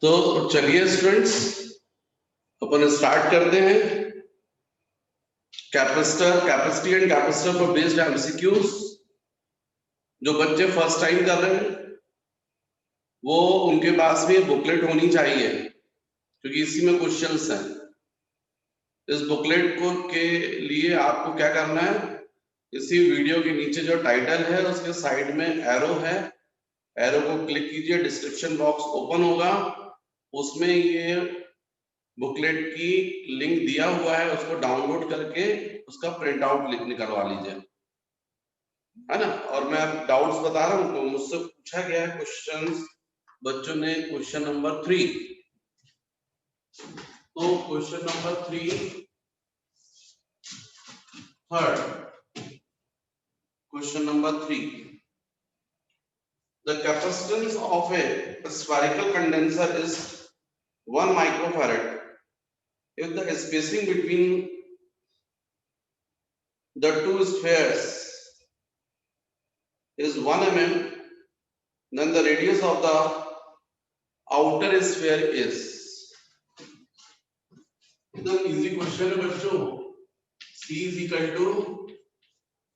तो चलिए स्टूडेंट्स अपन स्टार्ट करते हैं। कैपेसिटी एंड कैपेसिटर पर बेस्ड एमसीक्यूज जो बच्चे फर्स्ट टाइम कर रहे हैं वो उनके पास में बुकलेट होनी चाहिए क्योंकि इसी में क्वेश्चंस हैं। इस बुकलेट को के लिए आपको क्या करना है, इसी वीडियो के नीचे जो टाइटल है उसके साइड में एरो है, एरो को क्लिक कीजिए, डिस्क्रिप्शन बॉक्स ओपन होगा, उसमें ये बुकलेट की लिंक दिया हुआ है, उसको डाउनलोड करके उसका प्रिंट आउट निकलवा लीजिए, है ना। और मैं डाउट्स बता रहा हूँ तो मुझसे पूछा गया है क्वेश्चंस, बच्चों ने क्वेश्चन नंबर 3, तो question number 3 third question number 3, the capacitance of a spherical condenser is 1 microfarad if the spacing between the two spheres is 1 mm, then the radius of the outer sphere is। एकदम easy question है बच्चों। C is equal to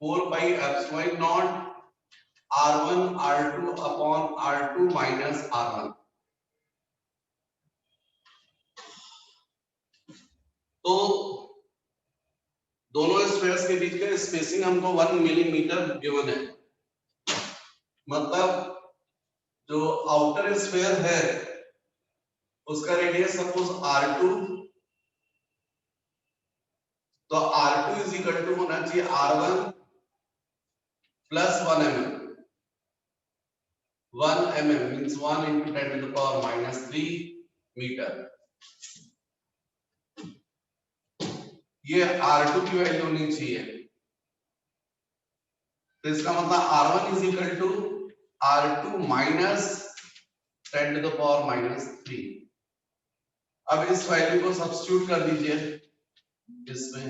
4 pi epsilon naught R1 R2 upon R2 minus R1। तो दोनों spheres के बीच का spacing हमको 1 millimetre given है, मतलब जो आउटर स्फेयर है उसका रेडियस सपोज R2, तो R2 इज इक्वल टू होना चाहिए R1 plus 1 mm। 1 mm means 1 into 10 to the power minus 3 metre. ये R2 की वैल्यू होनी चाहिए, तो इसका मतलब R1 is equal to R2 minus 10 to the power minus 3। अब इस वैल्यू को सब्स्टिट्यूट कर दीजिए इसमें।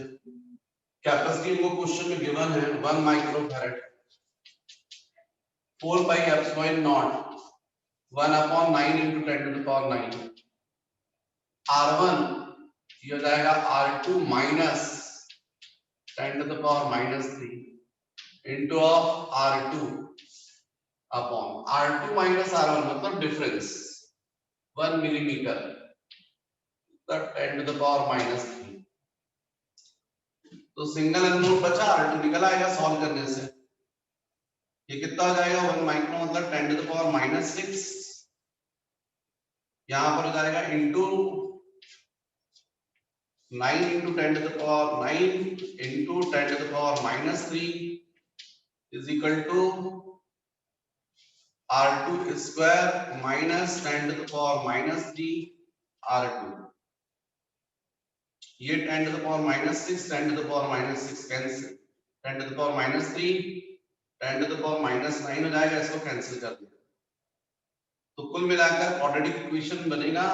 कैपेसिटी को क्वेश्चन में गिवन है 1 microfarad, 4 pi epsilon not 1 upon 9 into 10 to the power 9। R1 ये हो जाएगा R2 minus 10 to the power minus 3 into of R2 upon R2 minus R1 मतलब डिफरेंस 1 मिलीमीटर, तो 10 to the power minus 3। तो single unknown बचा, R2 निकल आएगा solve करने से। ये कितना हो जाएगा 1 माइक्रो मतलब 10 to the power minus 6, यहां पर हो जाएगा into 9 into 10 to the power 9 into 10 to the power minus 3 is equal to R2 square minus 10 to the power minus 3 R2। ये 10 to the power minus 6, 10 to the power minus 6 cancel, 10 to the power minus 3, 10 to the power minus 9 हो जाएगा, इसको cancel कर दिया। तो कुल मिलाकर quadratic equation बनेगा,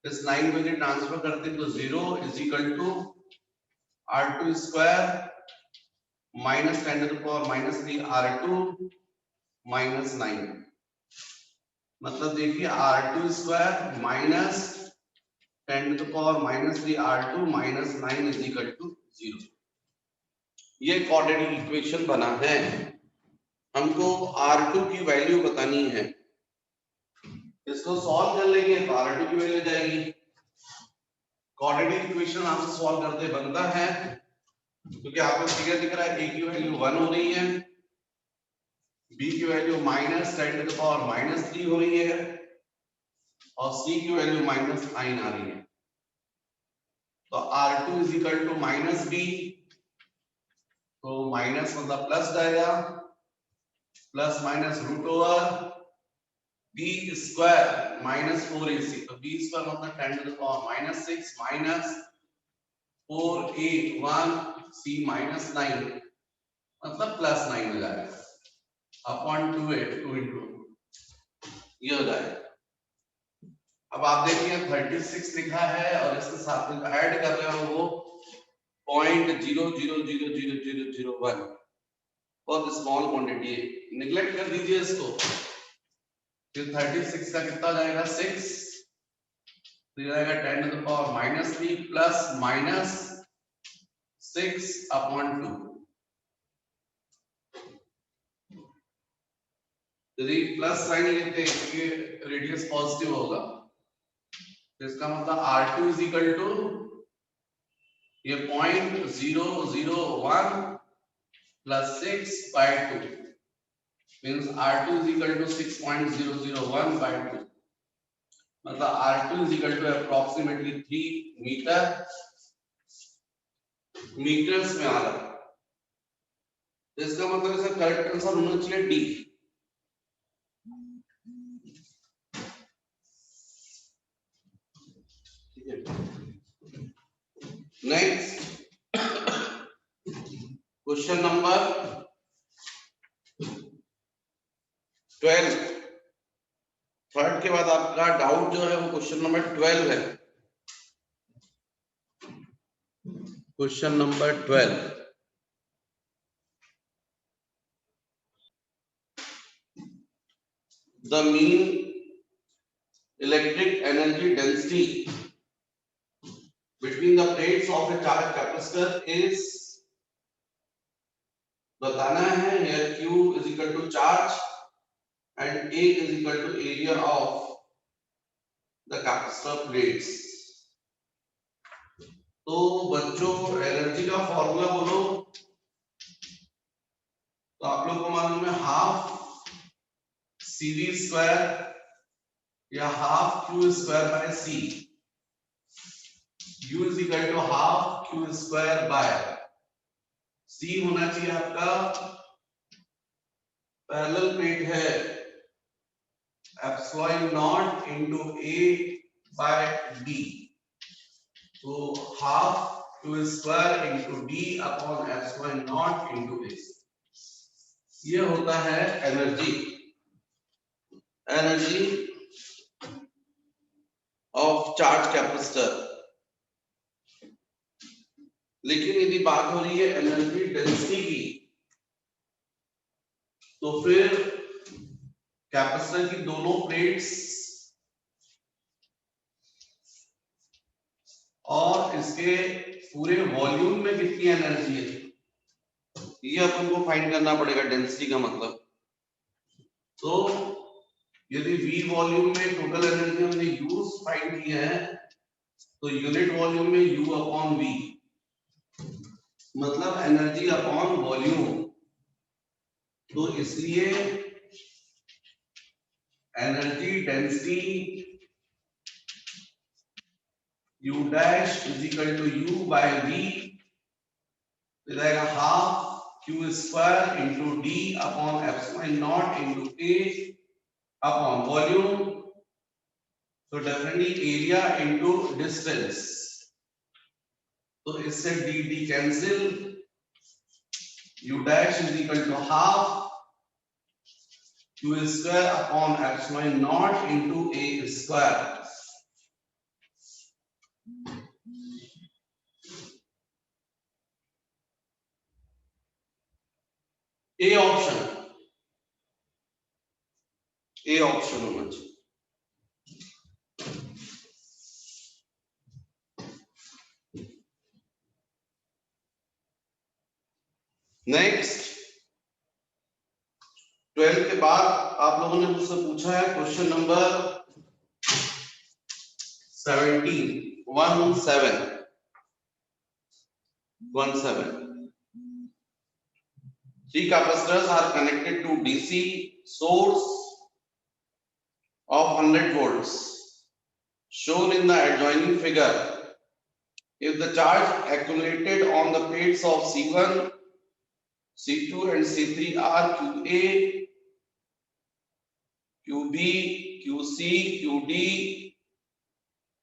इस 9 को यदि ट्रांसफर करते हैं तो 0 is equal to R2 square minus 10 to the power minus 3 R2 minus 9। मतलब देखिए R2 square minus 10 to the power minus 3 R2 minus 9 is equal to 0। ये क्वाड्रेटिक इक्वेशन बना है, हमको R2 की वैल्यू बतानी है। इसको सॉल्व कर लेंगे तो R2 की वैल्यू जाएगी। क्वाड्रेटिक इक्वेशन आपसे सॉल्व करते बनता है क्योंकि आपको फिगर दिख रहा है A की वैल्यू 1 हो रही है, B की value minus 10 to the power minus 3 हो रही है और C की वैल्यू माइनस 9 आ रही है। तो R2 is equal to minus B, तो माइनस मतलब प्लस जाएगा, plus minus root over B square minus 4AC, तो B स्क्वायर मतलब 10 to the power minus 6 minus 4A1 C minus 9 मतलब प्लस 9 हो जाएगा अपॉन 2 into ये हो जाएगा। अब आप देखिए 36 लिखा है और इसके साथ में ऐड कर रहे हो वो 0.000001, बहुत स्मॉल क्वांटिटी है, निगलेक्ट कर दीजिए इसको। फिर 36 का कितना जाएगा 6 तो ये आएगा 10 to the power minus 3 plus minus 6/2। यदि प्लस साइन लेते हैं तो ये रेडियस पॉजिटिव होगा, तो इसका मतलब R2 इज इक्वल टू ये 0.001 plus 6/2 means R2 is equal to 6.001 by 2, मतलब R2 is equal to approximately 3 metre, metres में आ रहा है। इसका मतलब इसका करेक्ट आंसर होना चाहिए D. Next question number 12। Third के बाद आपका डाउट जो है वो क्वेश्चन नंबर 12 है। Question number 12, the mean electric energy density between the plates of a charged capacitor is, बताना है here Q is equal to charge and A is equal to area of the capacitor plates। तो बच्चों energy का formula बोलो, तो आप लोग को मालूम है हाफ CV स्क्वायर या half Q square by C। U is equal to half Q square by C होना चाहिए आपका पैरेलल प्लेट है epsilon naught into A by D, तो half Q square into D upon epsilon naught into A, ये होता है energy, energy of charge capacitor. लेकिन यदि बात हो रही है एनर्जी डेंसिटी की, तो फिर कैपेसिटर की दोनों प्लेट्स और इसके पूरे वॉल्यूम में कितनी एनर्जी है, ये अपन को फाइंड करना पड़ेगा डेंसिटी का मतलब। तो यदि V वॉल्यूम में टोटल एनर्जी हमने यूज फाइंड किया है, तो यूनिट वॉल्यूम में U अपॉन V मतलब एनर्जी अपॉन वॉल्यूम, तो इसलिए energy density U dash is equal to U by V, तो जाएगा half Q square into D upon epsilon naught into A upon volume, तो डेफिनेटली एरिया इंटू डिस्टेंस, तो इससे D cancel, U dash is equal to half Q square upon epsilon naught into A square. A option, A option होना चाहिए। Next 12 के बाद आप लोगों ने मुझसे पूछा है question number 17। Three capacitors are connected to DC source of 100 volts shown in the adjoining figure. If the charge accumulated on the plates of C1, C2 and C3 are QA, QB, QC, QD,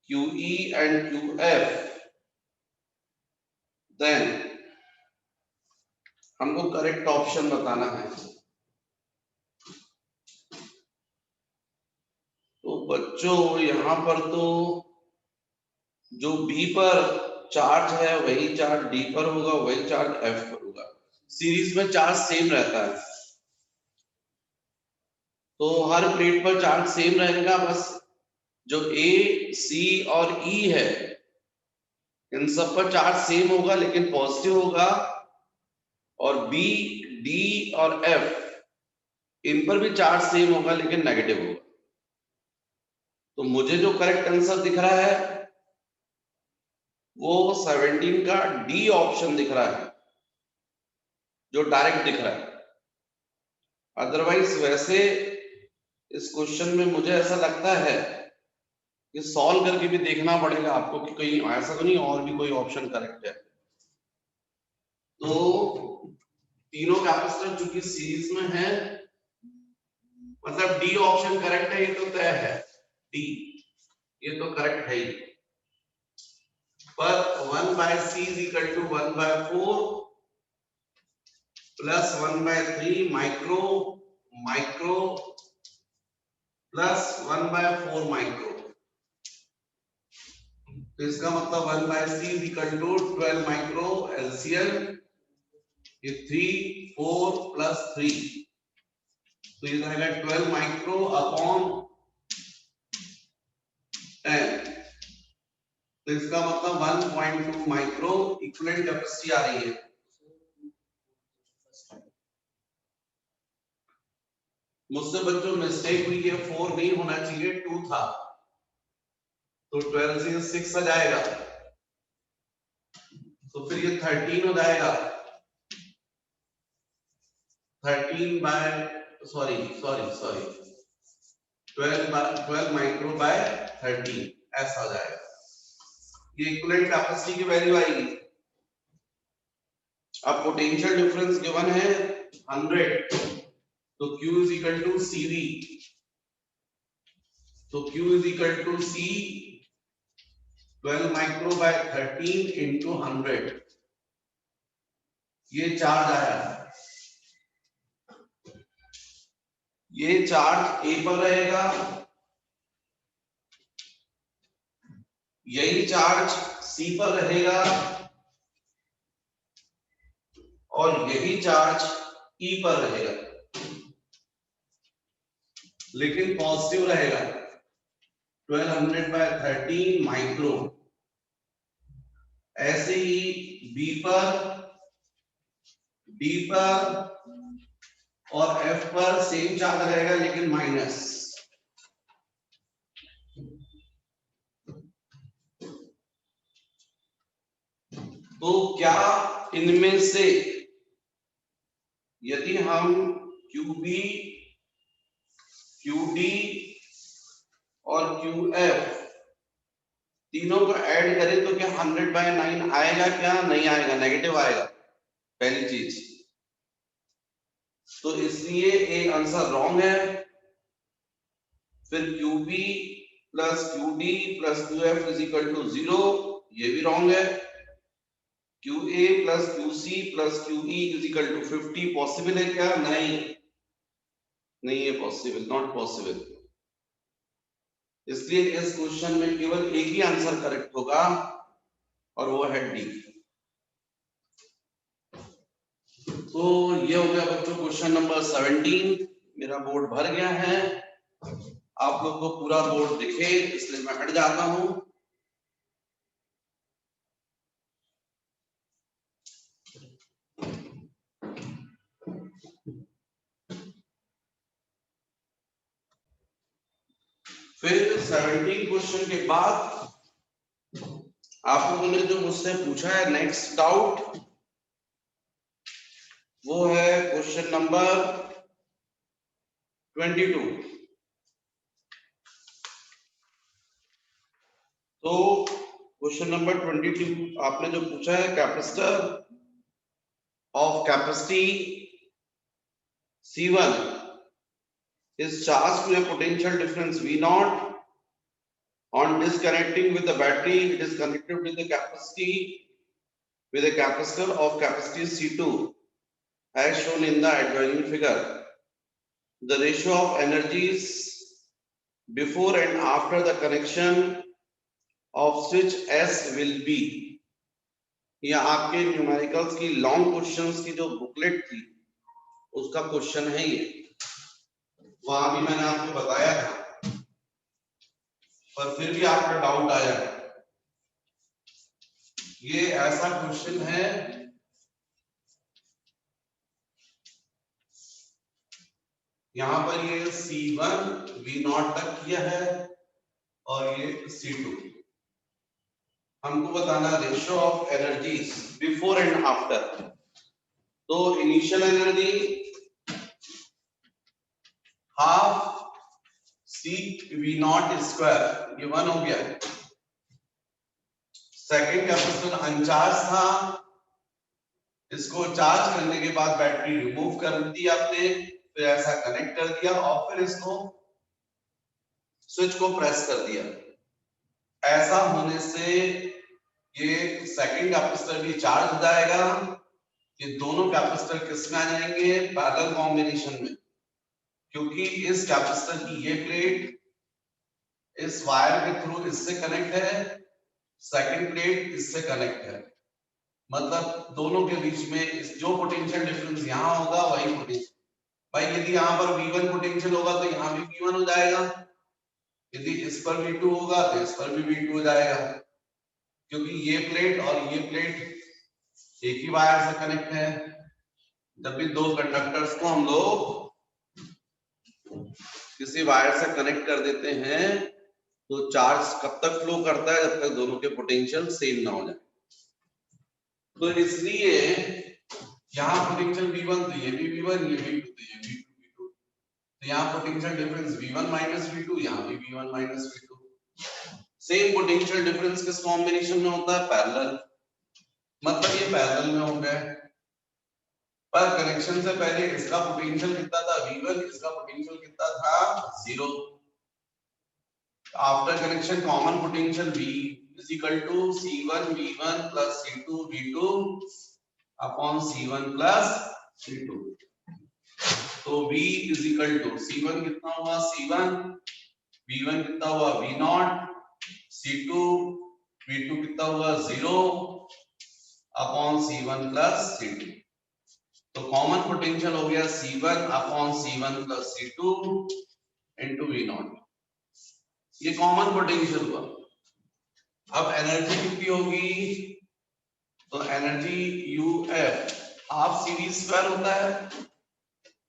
QE and QF, then हमको correct option बताना है। तो बच्चों यहाँ पर तो जो B पर चार्ज है वही चार्ज D पर होगा, वही चार्ज F पर होगा। सीरीज में चार्ज सेम रहता है, तो हर प्लेट पर चार्ज सेम रहेगा, बस जो ए, सी और ई है इन सब पर चार्ज सेम होगा लेकिन पॉजिटिव होगा, और बी, डी और एफ इन पर भी चार्ज सेम होगा लेकिन नेगेटिव होगा। तो मुझे जो करेक्ट आंसर दिख रहा है वो 17 का डी ऑप्शन दिख रहा है, जो डायरेक्ट दिख रहा है। अदरवाइज वैसे इस क्वेश्चन में मुझे ऐसा लगता है कि सॉल्व करके भी देखना पड़ेगा आपको कि कहीं ऐसा तो नहीं और भी कोई ऑप्शन करेक्ट है। तो तीनों कैपेसिटर जो कि सीरीज में है, मतलब डी ऑप्शन करेक्ट है, ये तो तय है, डी ये तो करेक्ट है ही। पर 1/c is equal to 1/4 plus 1/3 micro plus 1/4 micro. तो इसका मतलब 1/c is equal to 12 micro LCM, ये 3, 4 प्लस 3, तो ये रहेगा 12 माइक्रो अपॉन 10। तो इसका मतलब 1.2 माइक्रो इक्विवेलेंट कैपेसिटी आ रही है। मुझसे बच्चों मिस्टेक हुई है, 4 नहीं होना चाहिए, 2 था, तो 12 से 6 आ जाएगा, तो फिर ये 13 हो जाएगा, 13 बाय सॉरी 12 माइक्रो बाय 13 ऐसा आ जाएगा। ये इक्विवेलेंट कैपेसिटी की वैल्यू आएगी। अब पोटेंशियल डिफरेंस गिवन है 100, तो Q is equal to CV, तो Q is equal to C 12 micro by 13 into 100, ये चार्ज आया। ये चार्ज A पर रहेगा, यही चार्ज C पर रहेगा, और यही चार्ज E पर रहेगा, लेकिन पॉजिटिव रहेगा 1200 बाय 13 माइक्रो। ऐसे ही B पर, D पर और F पर सेम चार्ज रहेगा लेकिन माइनस। तो क्या इनमें से यदि हम QB, QD और QF तीनों को ऐड करें तो क्या 100/9 आएगा? क्या नहीं आएगा, नेगेटिव आएगा पहली चीज। तो इसलिए ए आंसर रॉन्ग है। फिर QB plus QD plus QF is equal to 0, ये भी रॉन्ग है। QA plus QC plus QE is equal to 50 possible है क्या? नहीं है पॉसिबल, नॉट पॉसिबल। इसलिए इस क्वेश्चन में केवल एक ही आंसर करेक्ट होगा और वो है डी। तो ये हो गया बच्चों क्वेश्चन नंबर 17। मेरा बोर्ड भर गया है, आप लोग को पूरा बोर्ड दिखे इसलिए मैं हट जाता हूं। फिर 17 क्वेश्चन के बाद आप लोगों ने जो मुझसे पूछा है नेक्स्ट डाउट, वो है क्वेश्चन नंबर 22। तो क्वेश्चन नंबर 22 आपने जो पूछा है, capacitor of capacity C1 is charged to a potential difference V0. On disconnecting with the battery, it is connected with the capacity with a capacitor of capacity C2 as shown in the adjoining figure. The ratio of energies before and after the connection of switch S will be. ये आपके numericals की long questions की जो booklet थी उसका question है ये, वहां भी मैंने आपको बताया था। पर फिर भी आपका डाउट आया, ये ऐसा क्वेश्चन है यहां पर ये C1 V0 तक किया है और ये C2, हमको बताना ratio of energies before and after. तो initial energy half C V0 square, ये 1 हो गया। सेकेंड कैपेसिटर अनचार्ज था, इसको चार्ज करने के बाद बैटरी रिमूव कर दी आपने, फिर ऐसा कनेक्ट कर दिया और फिर इसको स्विच को प्रेस कर दिया। ऐसा होने से ये सेकंड कैपेसिटर भी चार्ज हो जाएगा। ये दोनों कैपेसिटर किस में आ जाएंगे? पैरेलल कॉम्बिनेशन में, क्योंकि इस कैपेसिटर की ये प्लेट इस वायर के थ्रू इससे कनेक्ट है, सेकंड प्लेट इससे कनेक्ट है, मतलब दोनों के बीच में जो पोटेंशियल डिफरेंस यहाँ होगा वही पोटेंशियल। भाई यदि यहाँ पर V1 पोटेंशियल होगा तो यहाँ भी V1 हो जाएगा, यदि इस पर V2 होगा तो इस पर भी V2 हो जाएगा, क्योंकि ये प्लेट और ये प्लेट एक ही वायर से कनेक्ट है। जब भी दो कंडक्टर्स को हम लोग किसी वायर से कनेक्ट कर देते हैं तो चार्ज कब तक फ्लो करता है? जब तक दोनों के पोटेंशियल सेम ना हो जाए। तो इसलिए यहाँ पोटेंशियल V1 तो ये भी V1, ये भी V2 तो ये भी V2, तो यहाँ potential difference V1 minus V2, यहाँ भी V1 minus V2। Same potential difference किस कॉम्बिनेशन में होता है? पैरेलल, मतलब ये पैरेलल में हो गए। पर कनेक्शन से पहले इसका पोटेंशियल कितना था? V1, इसका पोटेंशियल कितना था? 0। After connection common potential V is equal to C1 V1 plus C2 V2 upon C1 plus C2। तो V is equal to C1 कितना हुआ? C1, V1 कितना हुआ? V0, C2 V2 कितना हुआ? 0 अपॉन C1 plus C2। तो common potential हो गया C1 upon C1 plus C2 into V0, ये कॉमन पोटेंशियल हुआ। अब एनर्जी कितनी होगी? तो energy UF half CV square होता है,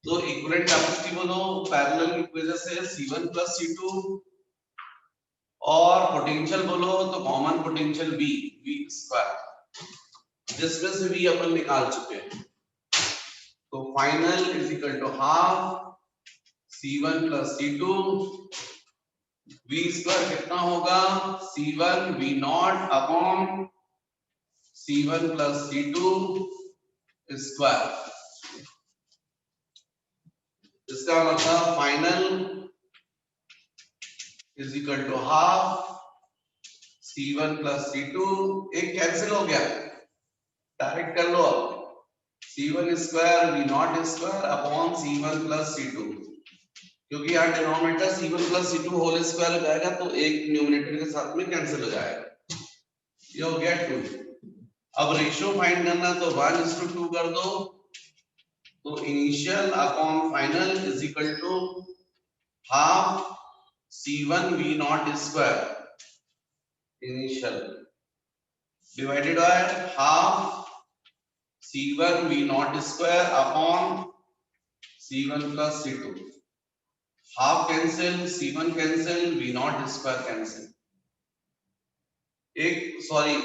तो इक्विवेलेंट कैपेसिटी बोलो पैरेलल की वजह से C1 plus C2, और पोटेंशियल बोलो तो कॉमन पोटेंशियल V स्क्वायर, जिसमें से V अपन निकाल चुके हैं। तो final is equal to half C1 plus C2, V square कितना होगा? C1 V0 upon C1 plus C2 square. इसका मतलब final is equal to half C1 plus C2, एक कैंसिल हो गया, डायरेक्ट कर लो अब, C1 square V0 square upon C1 plus C2, क्योंकि यहाँ denominator C1 plus C2 whole square हो जाएगा तो एक न्यूमरेटर के साथ में कैंसिल हो जाएगा, ये हो गया 2। अब रेशियो फाइंड करना तो 1:2 कर दो, तो initial upon final is equal to half C1 V0 square initial divided by half C1 V0 square upon C1 plus C2, half cancel, C1 cancel, V0 square cancel, एक सॉरी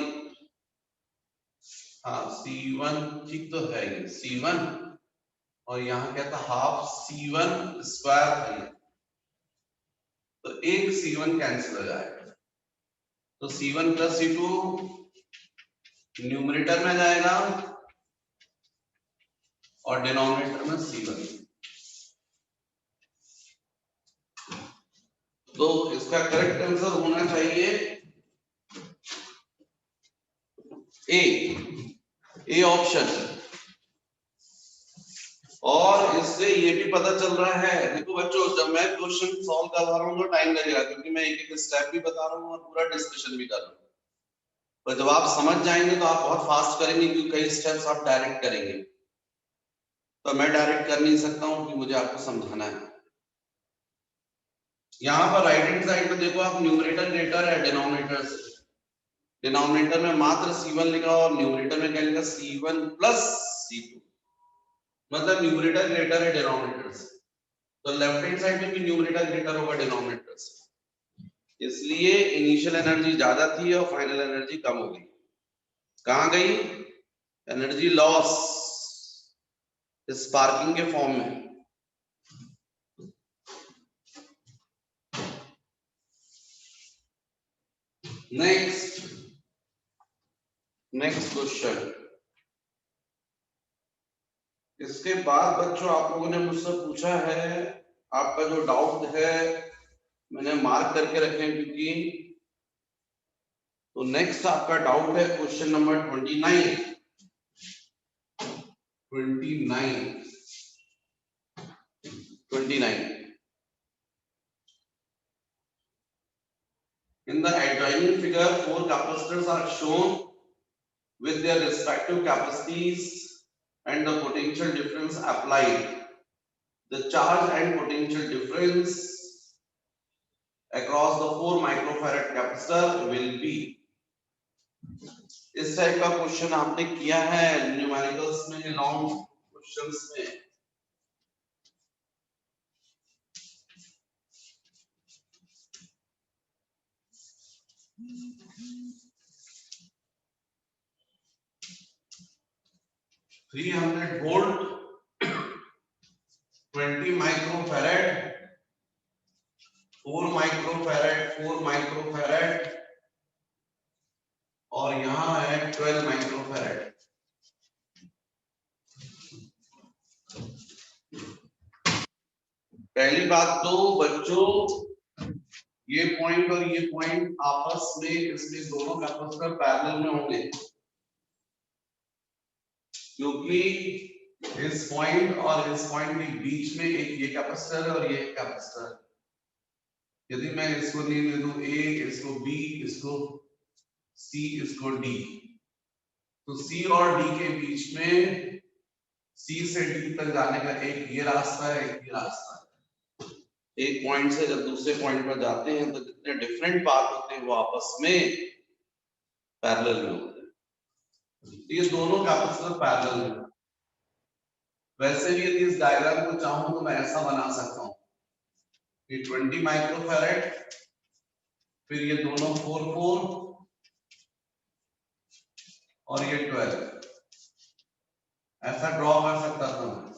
हाँ C1 ठीक तो है, ये C1 और यहाँ क्या था? हाफ C1 स्क्वायर है, तो एक C1 कैंसिल हो जाएगा, तो C1 plus C2 न्यूमरेटर में जाएगा और डिनोमिनेटर में C1। तो इसका करेक्ट आंसर होना चाहिए ए ऑप्शन। और इससे ये भी पता चल रहा है, देखो बच्चों जब मैं क्वेश्चन सॉल्व करवा रहा हूँ तो टाइम लगेगा, क्योंकि मैं एक एक स्टेप भी बता रहा हूँ और पूरा डिस्कशन भी कर रहा हूँ, पर जब आप समझ जाएंगे तो आप बहुत फास्ट करेंगे, क्योंकि कई स्टेप्स आप डायरेक्ट करेंगे, तो मैं डायरेक्ट कर नहीं सकता हूँ कि मुझे आपको समझाना है। यहाँ पर राइट हैंड साइड में देखो आप, न्यूमरेटर ग्रेटर है डिनोमिनेटर से। डिनोमिनेटर में मात्र C1 लिखा और न्यूमरेटर में क्या लिखा, C1 प्लस C2, मतलब न्यूमरेटर ग्रेटर है डिनोमिनेटर से। तो लेफ्ट हैंड साइड में भी न्यूमरेटर ग्रेटर होगा डिनोमिनेटर से, इसलिए इनिशियल एनर्जी ज्यादा थी और फाइनल एनर्जी कम हो गई। कहां गई एनर्जी लॉस, स्पार्किंग के फॉर्म में। Next question. इसके बाद बच्चों आप लोगों ने मुझसे पूछा है, आपका जो डाउट है मैंने मार्क करके रखे हैं क्योंकि, तो नेक्स्ट आपका डाउट है question number 29। In the adjoining figure, 4 capacitors are shown with their respective capacities and the potential difference applied. The charge and potential difference across the 4 microfarad capacitor will be. इस type का question आपने किया है numericals में, long questions में। Three 300 volt 20 microfarad 4 microfarad और यहां है 12 माइक्रोफैरड। पहली बात तो बच्चों, ये पॉइंट और ये पॉइंट आपस में, इसमें दोनों कैपेसिटर पैरेलल में होंगे, क्योंकि इस पॉइंट और इस पॉइंट के बीच में एक ये कैपेसिटर है और ये कैपेसिटर। यदि मैं इसको नेम दे दूं A, इसको B, इसको C, इसको D, तो C और D के बीच में C से D तक जाने का एक ये रास्ता है, एक ये रास्ता है। एक पॉइंट से जब दूसरे पॉइंट पर जाते हैं तो जितने डिफरेंट पाथ होते हैं वो आपस में पैरेलल में होते हैं। ये दोनों कैपेसिटर पैरेलल में। वैसे भी यदि इस डायग्राम को चाहूं तो मैं ऐसा बना सकता हूं कि 20 माइक्रोफैरड, फिर ये दोनों 4 और ये 12, ऐसा ड्रॉ कर सकता था मैं।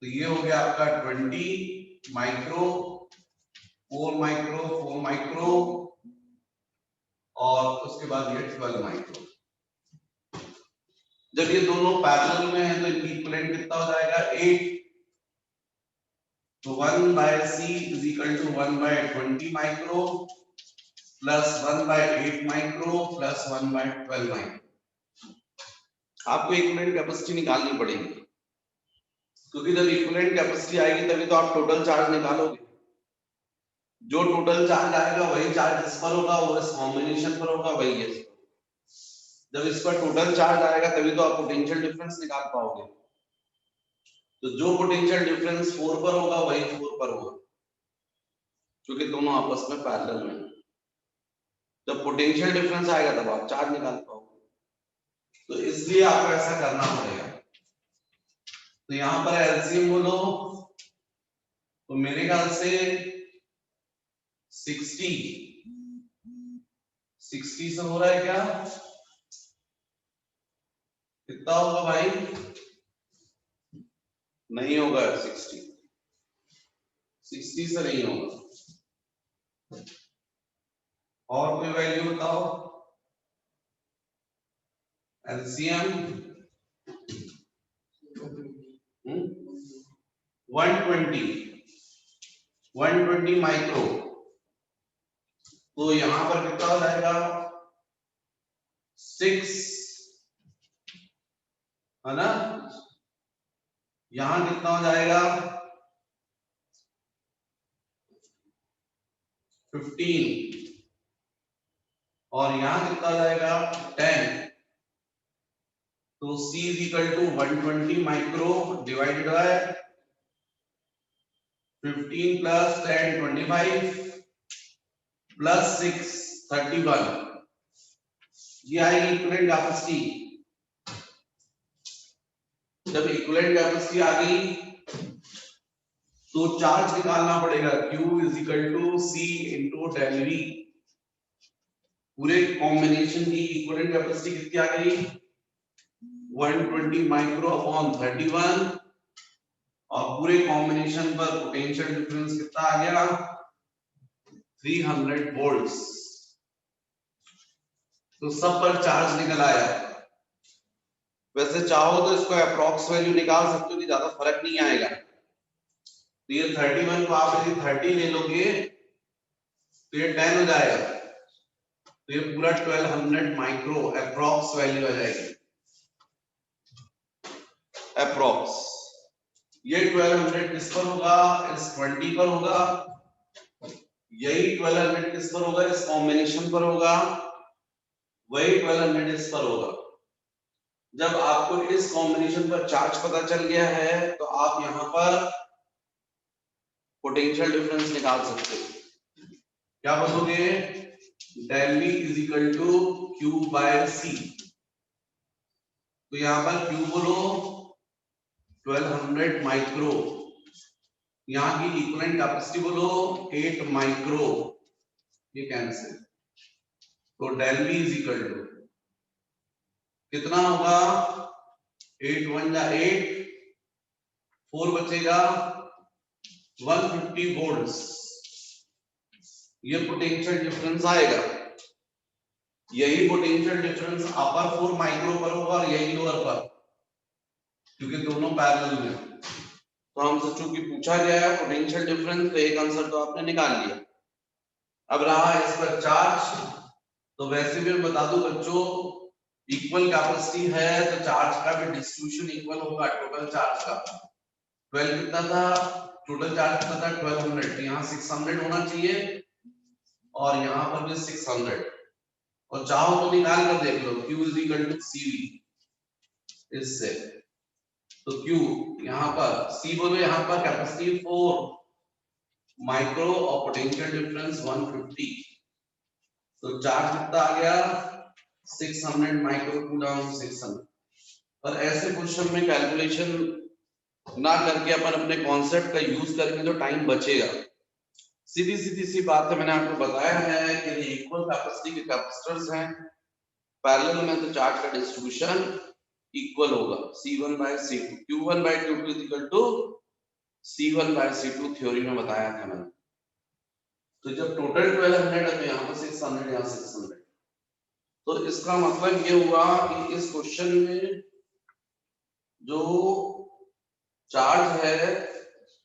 तो ये हो गया आपका 20 माइक्रो 4 माइक्रो और उसके बाद ये 12 माइक्रो। जब ये दोनों पैरेलल में है तो इनकी इक्विवेलेंट कितना हो जाएगा 8। तो 1 by C is equal to 1 by 20 micro plus 1 by 8 micro plus 1 by 12 micro. आपको इक्विवेलेंट कैपेसिटी निकालनी पड़ेगी, क्योंकि जब इक्विवेलेंट कैपेसिटी आएगी तभी तो आप टोटल चार्ज निकालोगे। जो टोटल चार्ज आएगा वही चार्ज इस पर होगा, वो इस कॉम्बिनेशन पर होगा, वही है। जब इस पर टोटल चार्ज आएगा तभी तो आप पोटेंशियल डिफरेंस निकाल पाओगे। तो जो पोटेंशियल डिफरेंस 4 पर होगा वही 4 पर होगा, क्योंकि दोनों आपस में पैरेलल में। जब पोटेंशियल डिफरेंस आएगा तब आप चार्ज निकाल पाओगे। तो इसलिए आपको ऐसा करना पड़ेगा। तो यहां पर एलसीएम बोलो तो मेरे ख्याल से 60 से हो रहा है क्या? कितना होगा भाई? नहीं होगा 60 से नहीं होगा। और कोई वैल्यू बताओ। एलसीएम 120 माइक्रो, तो यहां पर कितना हो जाएगा 6, है ना? यहां कितना हो जाएगा 15 और यहां कितना हो जाएगा 10। तो C is equal to 120 micro divided by 15 plus 10 25 plus 6 31 ये आएगी इक्विवेलेंट कैपेसिटी। जब इक्विवेलेंट कैपेसिटी आ गई तो चार्ज निकालना पड़ेगा Q is equal to C into del V। पूरे कॉम्बिनेशन की इक्विवेलेंट कैपेसिटी कितनी आ गई 120 माइक्रो अपॉन 31 और पूरे कॉम्बिनेशन पर पोटेंशियल डिफरेंस कितना आ गया 300 वोल्ट्स। तो सब पर चार्ज निकल आया। वैसे चाहो तो इसको अप्रॉक्स वैल्यू निकाल सकते हो कि ज्यादा फर्क नहीं आएगा। तो ये 31 को आप यदि 30 ले लोगे तो ये 10 हो जाएगा। तो ये पूरा 1200 माइक्रो अप्रॉक्स वैल्यू आ जाएगी अप्रॉक्स। ये 1200 किस पर होगा इस 20 पर होगा। यही 1200 किस पर होगा इस कॉम्बिनेशन पर होगा। वही 1200 इस पर होगा। जब आपको इस कॉम्बिनेशन पर चार्ज पता चल गया है तो आप यहां पर पोटेंशियल डिफरेंस निकाल सकते हो। क्या बोलोगे del V is equal to Q by C। तो यहां पर Q बोलो 1200 माइक्रो। यहां की इक्विवेलेंट कैपेसिटी बोलो 8 माइक्रो। ये कैंसिल। तो del V is equal to कितना होगा 8 1 जा 8 4 बचेगा 150 वोल्ट्स। ये पोटेंशियल डिफरेंस आएगा। यही पोटेंशियल डिफरेंस अपर 4 माइक्रो पर होगा और यही लोअर पर, क्योंकि दोनों पैरेलल में। तो हमसे चूंकि पूछा गया है पोटेंशियल डिफरेंस तो एक आंसर तो आपने निकाल लिया। अब रहा इस पर चार्ज। तो वैसे भी मैं बता दूं बच्चों इक्वल कैपेसिटी है तो चार्ज का भी डिस्ट्रीब्यूशन इक्वल होगा टोटल चार्ज का। 12 कितना था टोटल चार्ज कितना था 1200। यहाँ 600 होना चाहिए और यहाँ पर भी 600। और चाहो तो निकाल कर देख लो Q is equal to CV इससे। तो Q यहाँ पर C बोलो यहाँ पर कैपेसिटी 4 माइक्रो और पोटेंशियल डिफरेंस 150। तो चार्ज कितना आ गया 600 माइक्रो कूलम 600। और ऐसे क्वेश्चन में कैलकुलेशन ना करके अपन अपने कॉन्सेप्ट का यूज करेंगे तो टाइम बचेगा। सीधी सीधी सी बात है, मैंने आपको बताया है कि इक्वल कैपेसिटी के कैपेसिटर्स हैं पैरेलल में तो चार्ज का डिस्ट्रीब्यूशन इक्वल होगा C1 by C2 Q1 by Q2 is equal to C1 by C2 theory में बताया था मैंने। तो जब टोटल 1200 है तो यहाँ पर 600 यहाँ 600। तो इसका मतलब ये हुआ कि इस क्वेश्चन में जो चार्ज है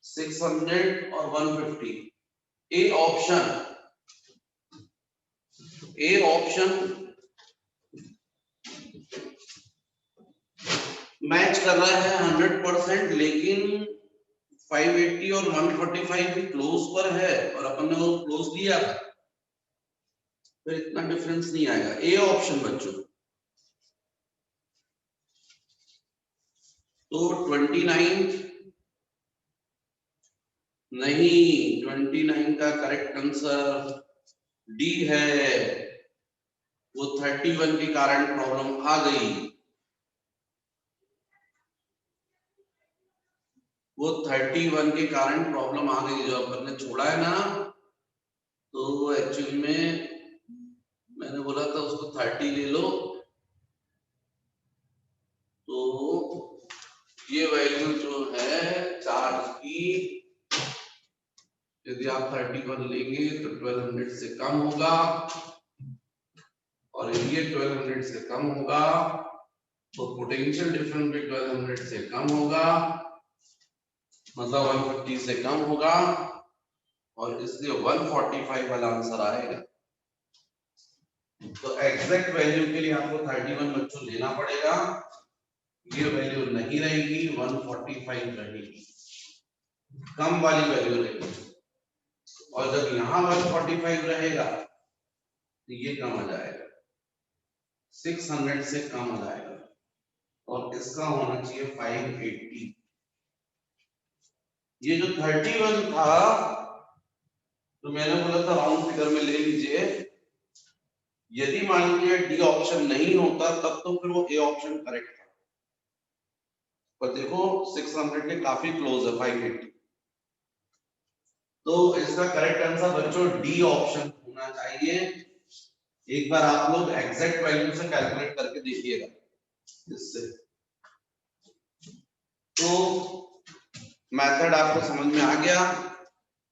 600 और 150 ए ऑप्शन मैच कर रहा है 100%, लेकिन 580 और 145 भी क्लोज पर है और अपन ने वो क्लोज लिया था तो इतना डिफरेंस नहीं आएगा। ए ऑप्शन बच्चों। तो 29 नहीं 29 का करेक्ट आंसर डी है। वो 31 के कारण प्रॉब्लम आ गई। वो 31 के कारण प्रॉब्लम आ गई जो अपन ने छोड़ा है ना। तो एक्चुअली में मैंने बोला था उसको 30 ले लो। तो ये वैल्यू जो है चार्ज की यदि आप 31 लेंगे तो 1200 से कम होगा और ये 1200 से कम होगा तो पोटेंशियल डिफरेंस भी 1200 से कम होगा, मतलब 150 से कम होगा और इसलिए 145 वाला आंसर आएगा। तो एग्जैक्ट वैल्यू के लिए आपको 31 बच्चों लेना पड़ेगा। ये वैल्यू नहीं रहेगी 145 रहेगी, कम वाली वैल्यू रहेगी। और जब यहाँ 145 रहेगा तो ये कम आ जाएगा 600 से कम आ जाएगा और इसका होना चाहिए 580। ये जो 31 था तो मैंने बोला था राउंड फिगर में ले लीजिए, यदि मान लीजिए डी ऑप्शन नहीं होता तब तो फिर वो ए ऑप्शन करेक्ट था, पर देखो 600 के काफी क्लोज है 580, तो इसका करेक्ट आंसर बच्चों डी ऑप्शन होना चाहिए। एक बार आप लोग एग्जैक्ट वैल्यू से कैलकुलेट करके देखिएगा इससे, तो मेथड आपको समझ में आ गया,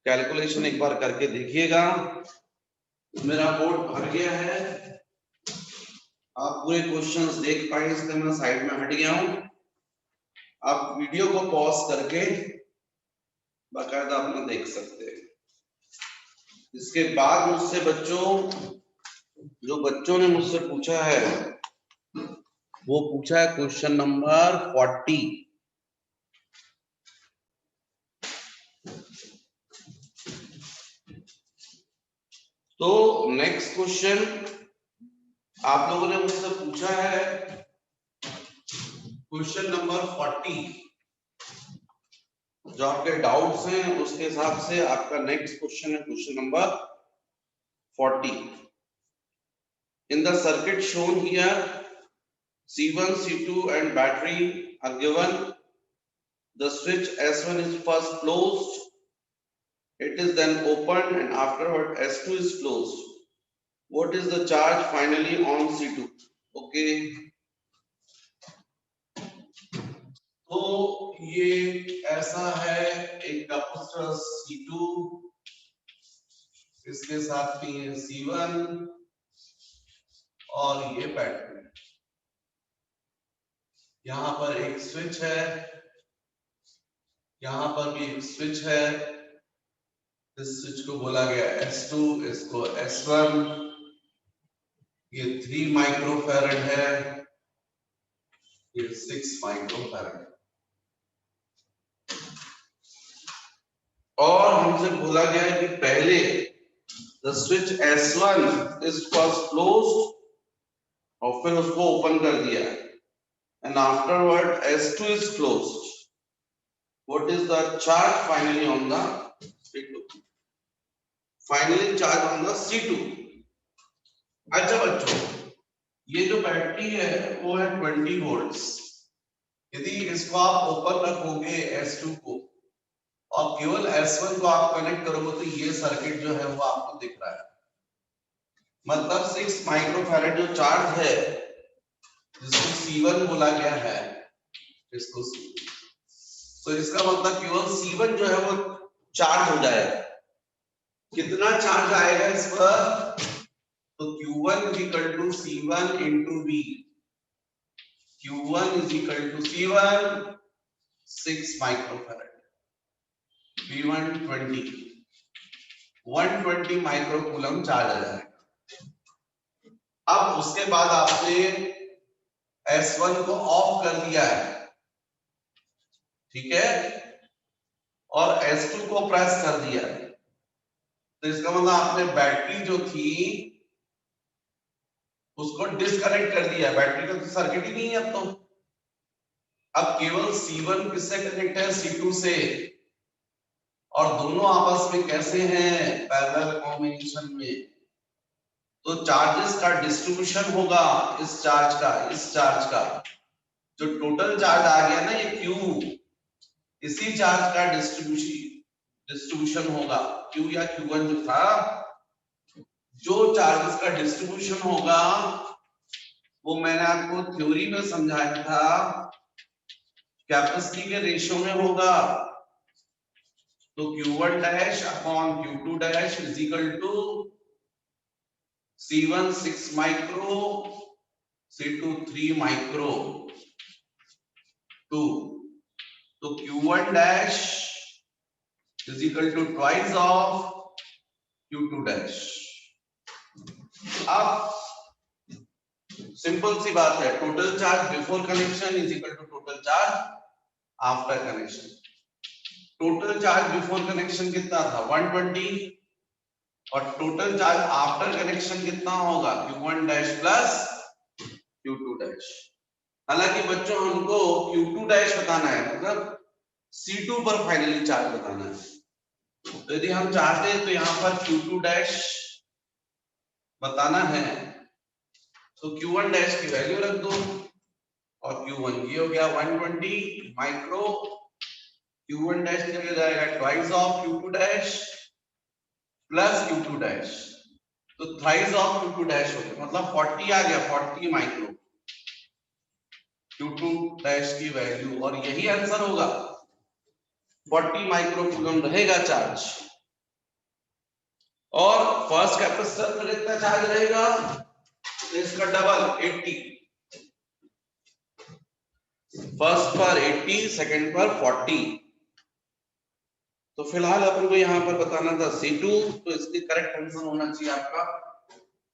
कैलकुलेशन एक बार करके देखिएगा। मेरा बोर्ड भर गया है, आप पूरे क्वेश्चंस देख पाए इसलिए मैं साइड में हट गया हूं, आप वीडियो को पॉज करके बाकायदा अपना देख सकते हैं। इसके बाद मुझसे बच्चों, जो बच्चों ने मुझसे पूछा है वो पूछा है क्वेश्चन नंबर 40। तो नेक्स्ट क्वेश्चन आप लोगों ने मुझसे पूछा है क्वेश्चन नंबर 40, जो आपके डाउट्स हैं उसके हिसाब से आपका नेक्स्ट क्वेश्चन है question number 40। In the circuit shown here, C1, C2 and battery are given. The switch S1 is first closed. It is then opened and afterward S2 is closed. What is the charge finally on C2? Okay. तो ये ऐसा है एक capacitor C2, इसके साथ में ये C1 और ये बैटरी, यहां पर एक स्विच है, यहां पर भी एक स्विच है, इस स्विच को बोला गया S2, इसको S1, ये 3 माइक्रोफैरड है, ये 6 माइक्रोफैरड, और हमसे बोला गया है कि पहले the switch S1 is first closed और फिर उसको ओपन कर दिया, and afterward S2 is closed. What is the charge finally on the C2? Finally charge on the C2। अच्छा बच्चों, ये जो बैटरी है वो है 20 वोल्ट्स। यदि इसको आप ओपन रखोगे S2 को और केवल S1 को आप कनेक्ट करोगे तो ये सर्किट जो है वो आपको दिख रहा है, मतलब 6 माइक्रोफैरड जो चार्ज है जिसको C1 बोला गया है, इसको C2, तो इसका मतलब केवल C1 जो है वो चार्ज हो जाएगा। कितना चार्ज आएगा इस पर? तो Q1 is equal to C1 into V। Q1 is equal to C1, 6 microfarad, V1 20, 120 microcoulomb charge आ जाएगा। अब उसके बाद आपने S1 को ऑफ कर दिया है, ठीक है, और S2 को प्रेस कर दिया है, तो इसका मतलब आपने बैटरी जो थी उसको डिस्कनेक्ट कर दिया, बैटरी का तो सर्किट ही नहीं है अब तो। अब केवल C1 किससे कनेक्ट है? C2 से, और दोनों आपस में कैसे हैं? पैरेलल कॉम्बिनेशन में। तो चार्जेस का डिस्ट्रीब्यूशन होगा, इस चार्ज का, इस चार्ज का, जो टोटल चार्ज आ गया ना ये Q, इसी चार्ज का डिस्ट्रीब्यूशन होगा। Q या Q1 जो था, जो चार्जेस का डिस्ट्रीब्यूशन होगा वो मैंने आपको थ्योरी में समझाया था, कैपेसिटी के रेशियो में होगा। तो Q1 dash upon Q2 dash is equal to C1 6 micro, C2 3 micro 2, तो Q1 dash is equal to twice of Q2 dash. अब सिंपल सी बात है, total charge before connection is equal to total charge after connection. Total charge before connection कितना था? 120, और total charge after connection कितना होगा? Q1 dash plus Q2 dash. हालांकि बच्चों हमको Q2 डैश बताना है, मतलब C2 पर फाइनली चार्ज बताना है। तो यदि हम चाहते हैं तो यहाँ पर Q2 डैश बताना है तो Q1 डैश की वैल्यू रख दो और Q1 ये हो गया 120 माइक्रो। Q1 डैश की जगह जाएगा twice of Q2 dash plus Q2 dash, तो थ्राइस ऑफ Q2 डैश हो गया, मतलब 40 आ गया, 40 माइक्रो Q2 डैश की वैल्यू, और यही आंसर होगा। 40 माइक्रो कूलम रहेगा चार्ज, और फर्स्ट कैपेसिटर पर कितना चार्ज रहेगा, तो इसका डबल 80, फर्स्ट पर 80, सेकंड पर 40। तो फिलहाल अपन को यहाँ पर बताना था C2, तो इसकी करेक्ट आंसर होना चाहिए आपका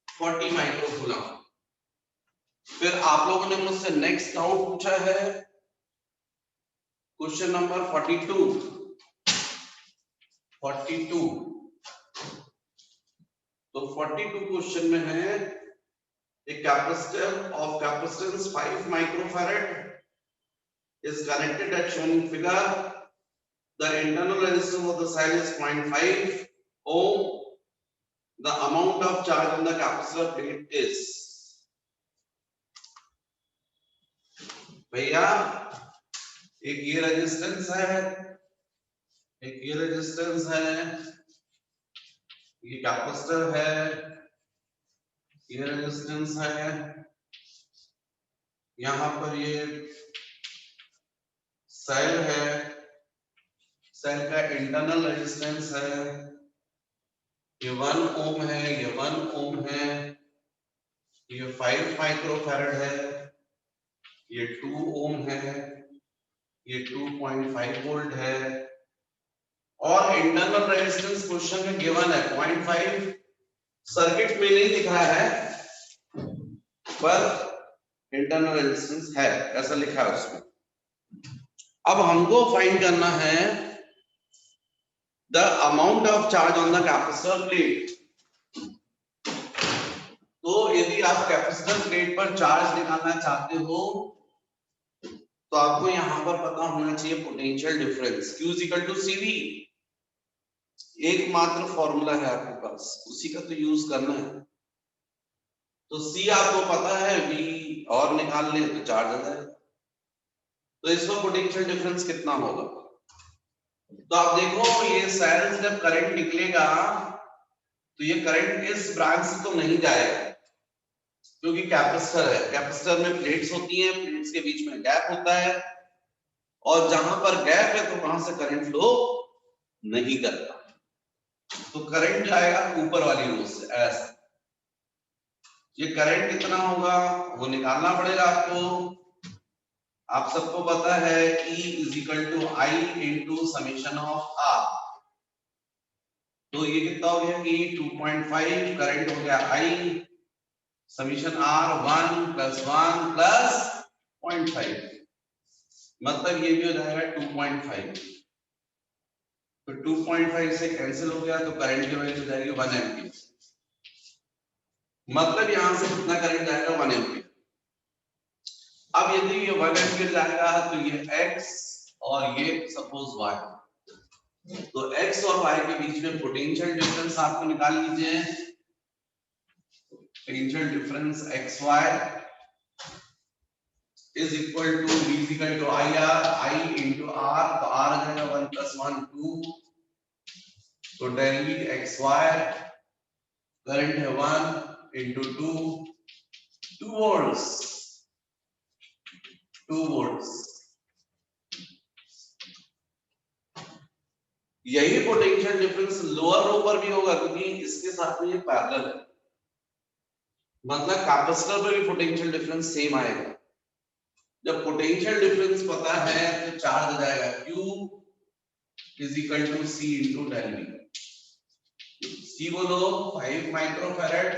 40 माइक्रो कूलम। फिर आप लोगों ने मुझसे नेक्स्ट डाउट पूछा है क्वेश्चन नंबर 42। तो 42 क्वेश्चन में है a capacitor of capacitance 5 microfarad is connected as shown in figure. The internal resistance of the cell is 0.5 ohm. The amount of charge on the capacitor plate is, भैया एक ये resistance है, एक ये resistance है, ये कैपेसिटर है, ये रेजिस्टेंस है, यहाँ पर ये सेल है, सेल का इंटरनल रेजिस्टेंस है, ये 1 ओम है, ये 1 ओम है, ये 5 माइक्रोफैरड है, ये 2 ओम है, ये 2.5 वोल्ट है, और इंटरनल रेजिस्टेंस क्वेश्चन में गिवन है 0.5। सर्किट में नहीं दिख रहा है पर इंटरनल रेजिस्टेंस है, ऐसा लिखा है उसमें। अब हमको फाइंड करना है the amount of charge on the capacitor plate. तो यदि आप कैपेसिटर प्लेट पर चार्ज निकालना चाहते हो तो आपको यहां पर पता होना चाहिए पोटेंशियल डिफरेंस Q = CV। एकमात्र फॉर्मूला है आपके पास, उसी का तो यूज करना है। तो C आपको पता है, V और निकाल ले तो चार्ज आ जाएगा। तो इसका पोटेंशियल डिफरेंस कितना होगा, तो आप देखो ये सेल से जब करंट निकलेगा तो ये करंट इस ब्रांच से तो नहीं जाएगा क्योंकि कैपेसिटर है, कैपेसिटर में प्लेट्स होती हैं, प्लेट्स के बीच में गैप होता है, और जहां पर गैप है तो वहां से करंट फ्लो नहीं करता, तो करंट जाएगा ऊपर वाली रो से ऐसा। ये करंट कितना होगा वो निकालना पड़ेगा आपको। आप सबको पता है E = I × summation of R। तो ये कितना हो गया कि 2.5, करंट हो गया I, समेशन R 1 + 1 + 0.5, मतलब ये भी हो जाएगा 2.5। तो 2.5 से कैंसिल हो गया, तो करंट की वैल्यू हो जाएगी 1 एम्पीयर, मतलब यहां से कितना करंट जाएगा 1 एम्पीयर। अब यदि ये 1 एम्पीयर जाएगा तो ये x और ये सपोज y, तो x और y के बीच में पोटेंशियल डिफरेंस आपको निकाल लीजिए। Potential difference xy is equal to V = IR, I × R, तो R आ जाएगा 1 + 1 2, तो del V xy, करंट है 1 × 2 वोल्ट्स, 2 वोल्ट्स। यही पोटेंशियल डिफरेंस लोअर रो पर भी होगा क्योंकि इसके साथ में ये पैरेलल है, मतलब कैपेसिटर पर भी पोटेंशियल डिफरेंस सेम आएगा। जब पोटेंशियल डिफरेंस पता है तो चार्ज आ जाएगा Q = C × del V। C बोलो 5 माइक्रोफैरड,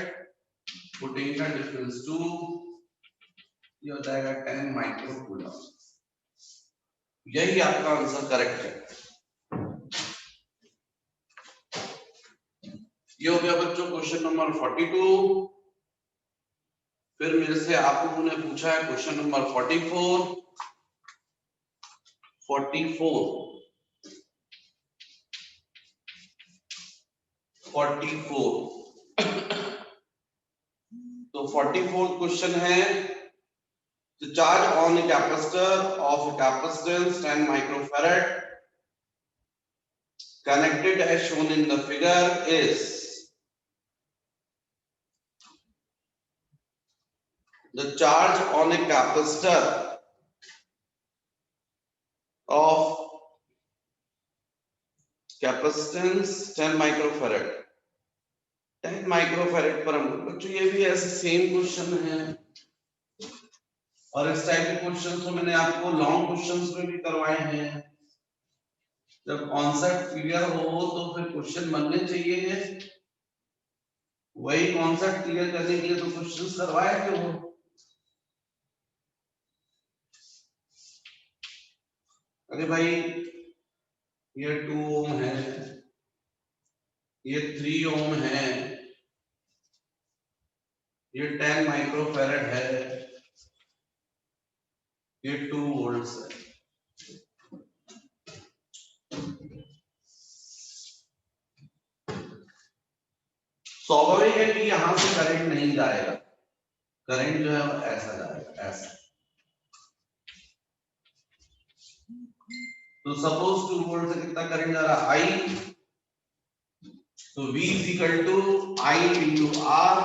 पोटेंशियल डिफरेंस 2, ये हो जाएगा 10 माइक्रो कूलम। यही आपका आंसर करेक्ट है। ये हो गया बच्चों क्वेश्चन नंबर 42। फिर मेरे से आप लोगों ने पूछा है क्वेश्चन नंबर 44। 44 तो 44th क्वेश्चन है the charge on a capacitor of a capacitance 10 microfarad connected as shown in the figure is the charge on a capacitor of capacitance 10 microfarad 10 microfarad पर हम बच्चों ये भी ऐसे सेम क्वेश्चन है और इस टाइप के क्वेश्चन तो मैंने आपको लॉन्ग क्वेश्चंस में भी करवाए हैं। जब कॉन्सेप्ट क्लियर हो तो फिर क्वेश्चन बनने चाहिए, वही कॉन्सेप्ट क्लियर करने के लिए तो क्वेश्चंस करवाए थे वो। अरे भाई ये 2 ओम है, ये 3 ओम है, ये 10 माइक्रोफैरेड है, ये 2 वोल्ट्स है। स्वाभाविक है कि यहां से करंट नहीं जाएगा, करंट जो है वो ऐसा जाएगा, ऐसा। तो सपोज 2 वोल्ट से कितना करंट जा रहा है I, तो V is equal to I into R।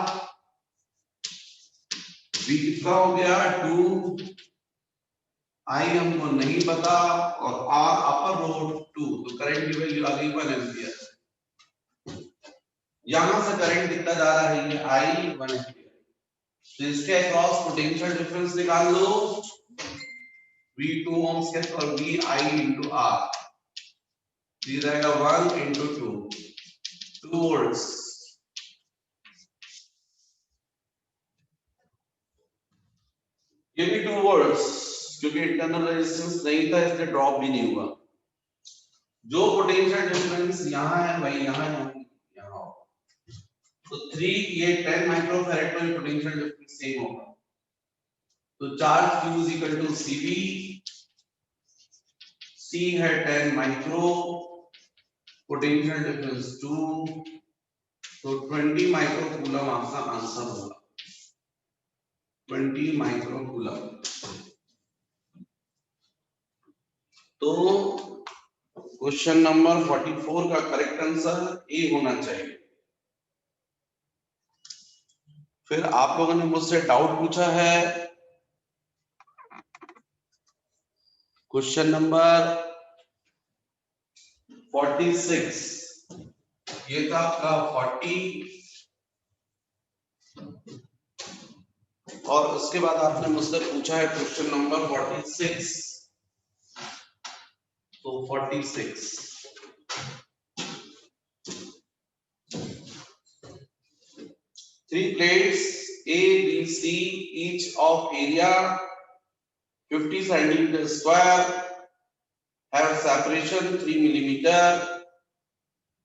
V कितना हो गया 2, I हमको नहीं पता और R अपर रोड 2, तो करंट की वैल्यू आ गई 1 एम्पियर। यहां से करंट कितना जा रहा है ये I 1 एम्पियर, तो इसके अक्रॉस पोटेंशियल डिफरेंस निकाल लो, V2 ohms के और VI into R, ये रहेगा 1 into 2 volts। ये भी 2 volts, क्योंकि इंटरनल रेजिस्टेंस नहीं था इसलिए ड्रॉप भी नहीं हुआ। जो पोटेंशियल डिफरेंस यहाँ है वही यहाँ होगा, तो 3 ये 10 माइक्रोफैरेड पर पोटेंशियल डिफरेंस सेम होगा। तो charge Q is equal to CV, C है 10 माइक्रो, पोटेंशियल डिफरेंस 2, तो 20 माइक्रो कूलम आपका आंसर होगा, 20 माइक्रो कूलम। तो क्वेश्चन नंबर 44 का करेक्ट आंसर ए होना चाहिए। फिर आप लोगों ने मुझसे डाउट पूछा है क्वेश्चन नंबर 46, ये था आपका 40 और उसके बाद आपने मुझसे पूछा है क्वेश्चन नंबर 46। तो 46 3 plates A, B, C each of area 50 centimeter square have separation 3 millimeter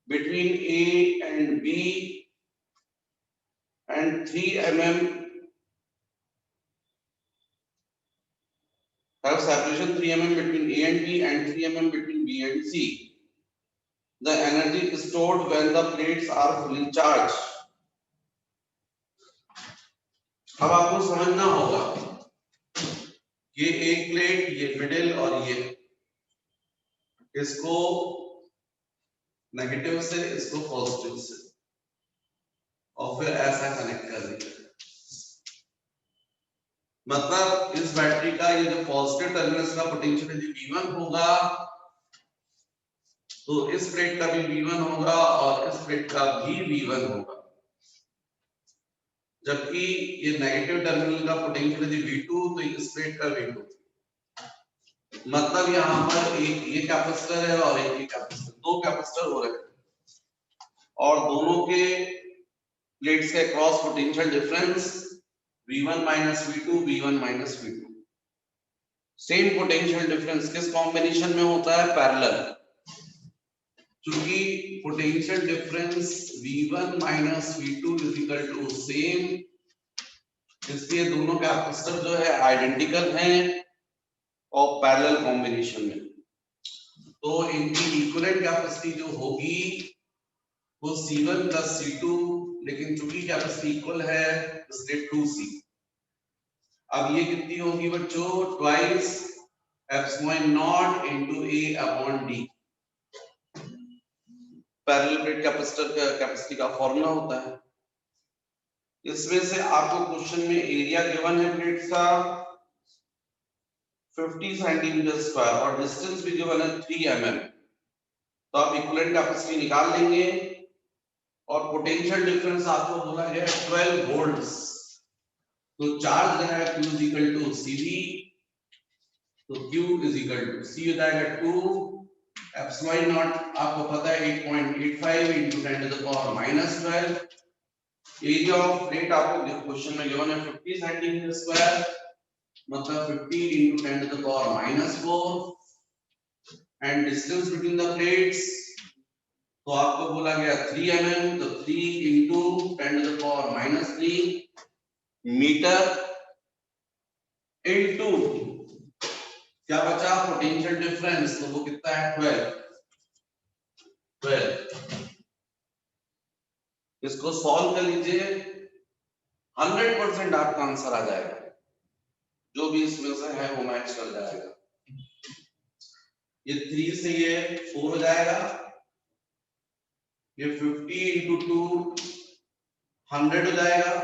between A and B and 3 mm have separation 3 mm between A and B and 3 mm between B and C. The energy is stored when the plates are fully charged. अब आपको समझना होगा, ये एक plate, ये middle और ये, इसको नेगेटिव से इसको पॉजिटिव से और फिर ऐसा कनेक्ट कर दिया। मतलब इस बैटरी का ये जो पॉजिटिव टर्मिनल का पोटेंशियल यदि V1 होगा तो इस प्लेट का भी V1 होगा और इस प्लेट का भी V1 होगा, जबकि ये नेगेटिव टर्मिनल का पोटेंशियल यदि V2 तो इस प्लेट का V2। मतलब यहाँ पर एक ये कैपेसिटर है और एक ये कैपेसिटर, 2 कैपेसिटर हो रहे हैं और दोनों के प्लेट्स के cross potential difference V1 minus V2, V1 minus V2। Same potential difference किस कॉम्बिनेशन में होता है? पैरेलल। क्योंकि potential difference V1 minus V2 is equal to same, इसलिए दोनों कैपेसिटर जो है आइडेंटिकल हैं और पैरेलल कॉम्बिनेशन में, तो इनकी इक्विवेलेंट कैपेसिटी जो होगी वो C1 प्लस C2, लेकिन चूंकि कैपेसिटी इक्वल है इसलिए 2C। अब ये कितनी होगी बच्चों, twice epsilon naught into A upon D। Parallel plate capacitor का कैपेसिटी का फॉर्मूला होता है। इसमें से आपको क्वेश्चन में एरिया गिवन है प्लेट्स का 50 सेंटीमीटर स्क्वायर और डिस्टेंस भी गिवन है 3 mm। तो आप इक्विवेलेंट कैपेसिटी निकाल लेंगे और पोटेंशियल डिफरेंस आपको बोला गया 12 वोल्ट्स। तो चार्ज देना है Q is equal to CV, तो Q is equal to C हो जाएगा 2 एप्सिलॉन नॉट आपको पता है 8.85 into 10 to the power minus 12। Area of plate आपको क्वेश्चन में गिवन है 50 सेंटीमीटर स्क्वायर, मतलब 50 into 10 to the power minus 4 and distance between the plates तो आपको बोला गया 3 mm, तो 3 into 10 to the power minus 3 metre into क्या बचा पोटेंशियल डिफरेंस, तो वो कितना है 12। इसको सॉल्व कर लीजिए, 100% आपका आंसर आ जाएगा, जो भी इसमें से है वो मैच कर जाएगा। ये 3 से ये 4 हो जाएगा, ये 50 into 2 100 हो जाएगा,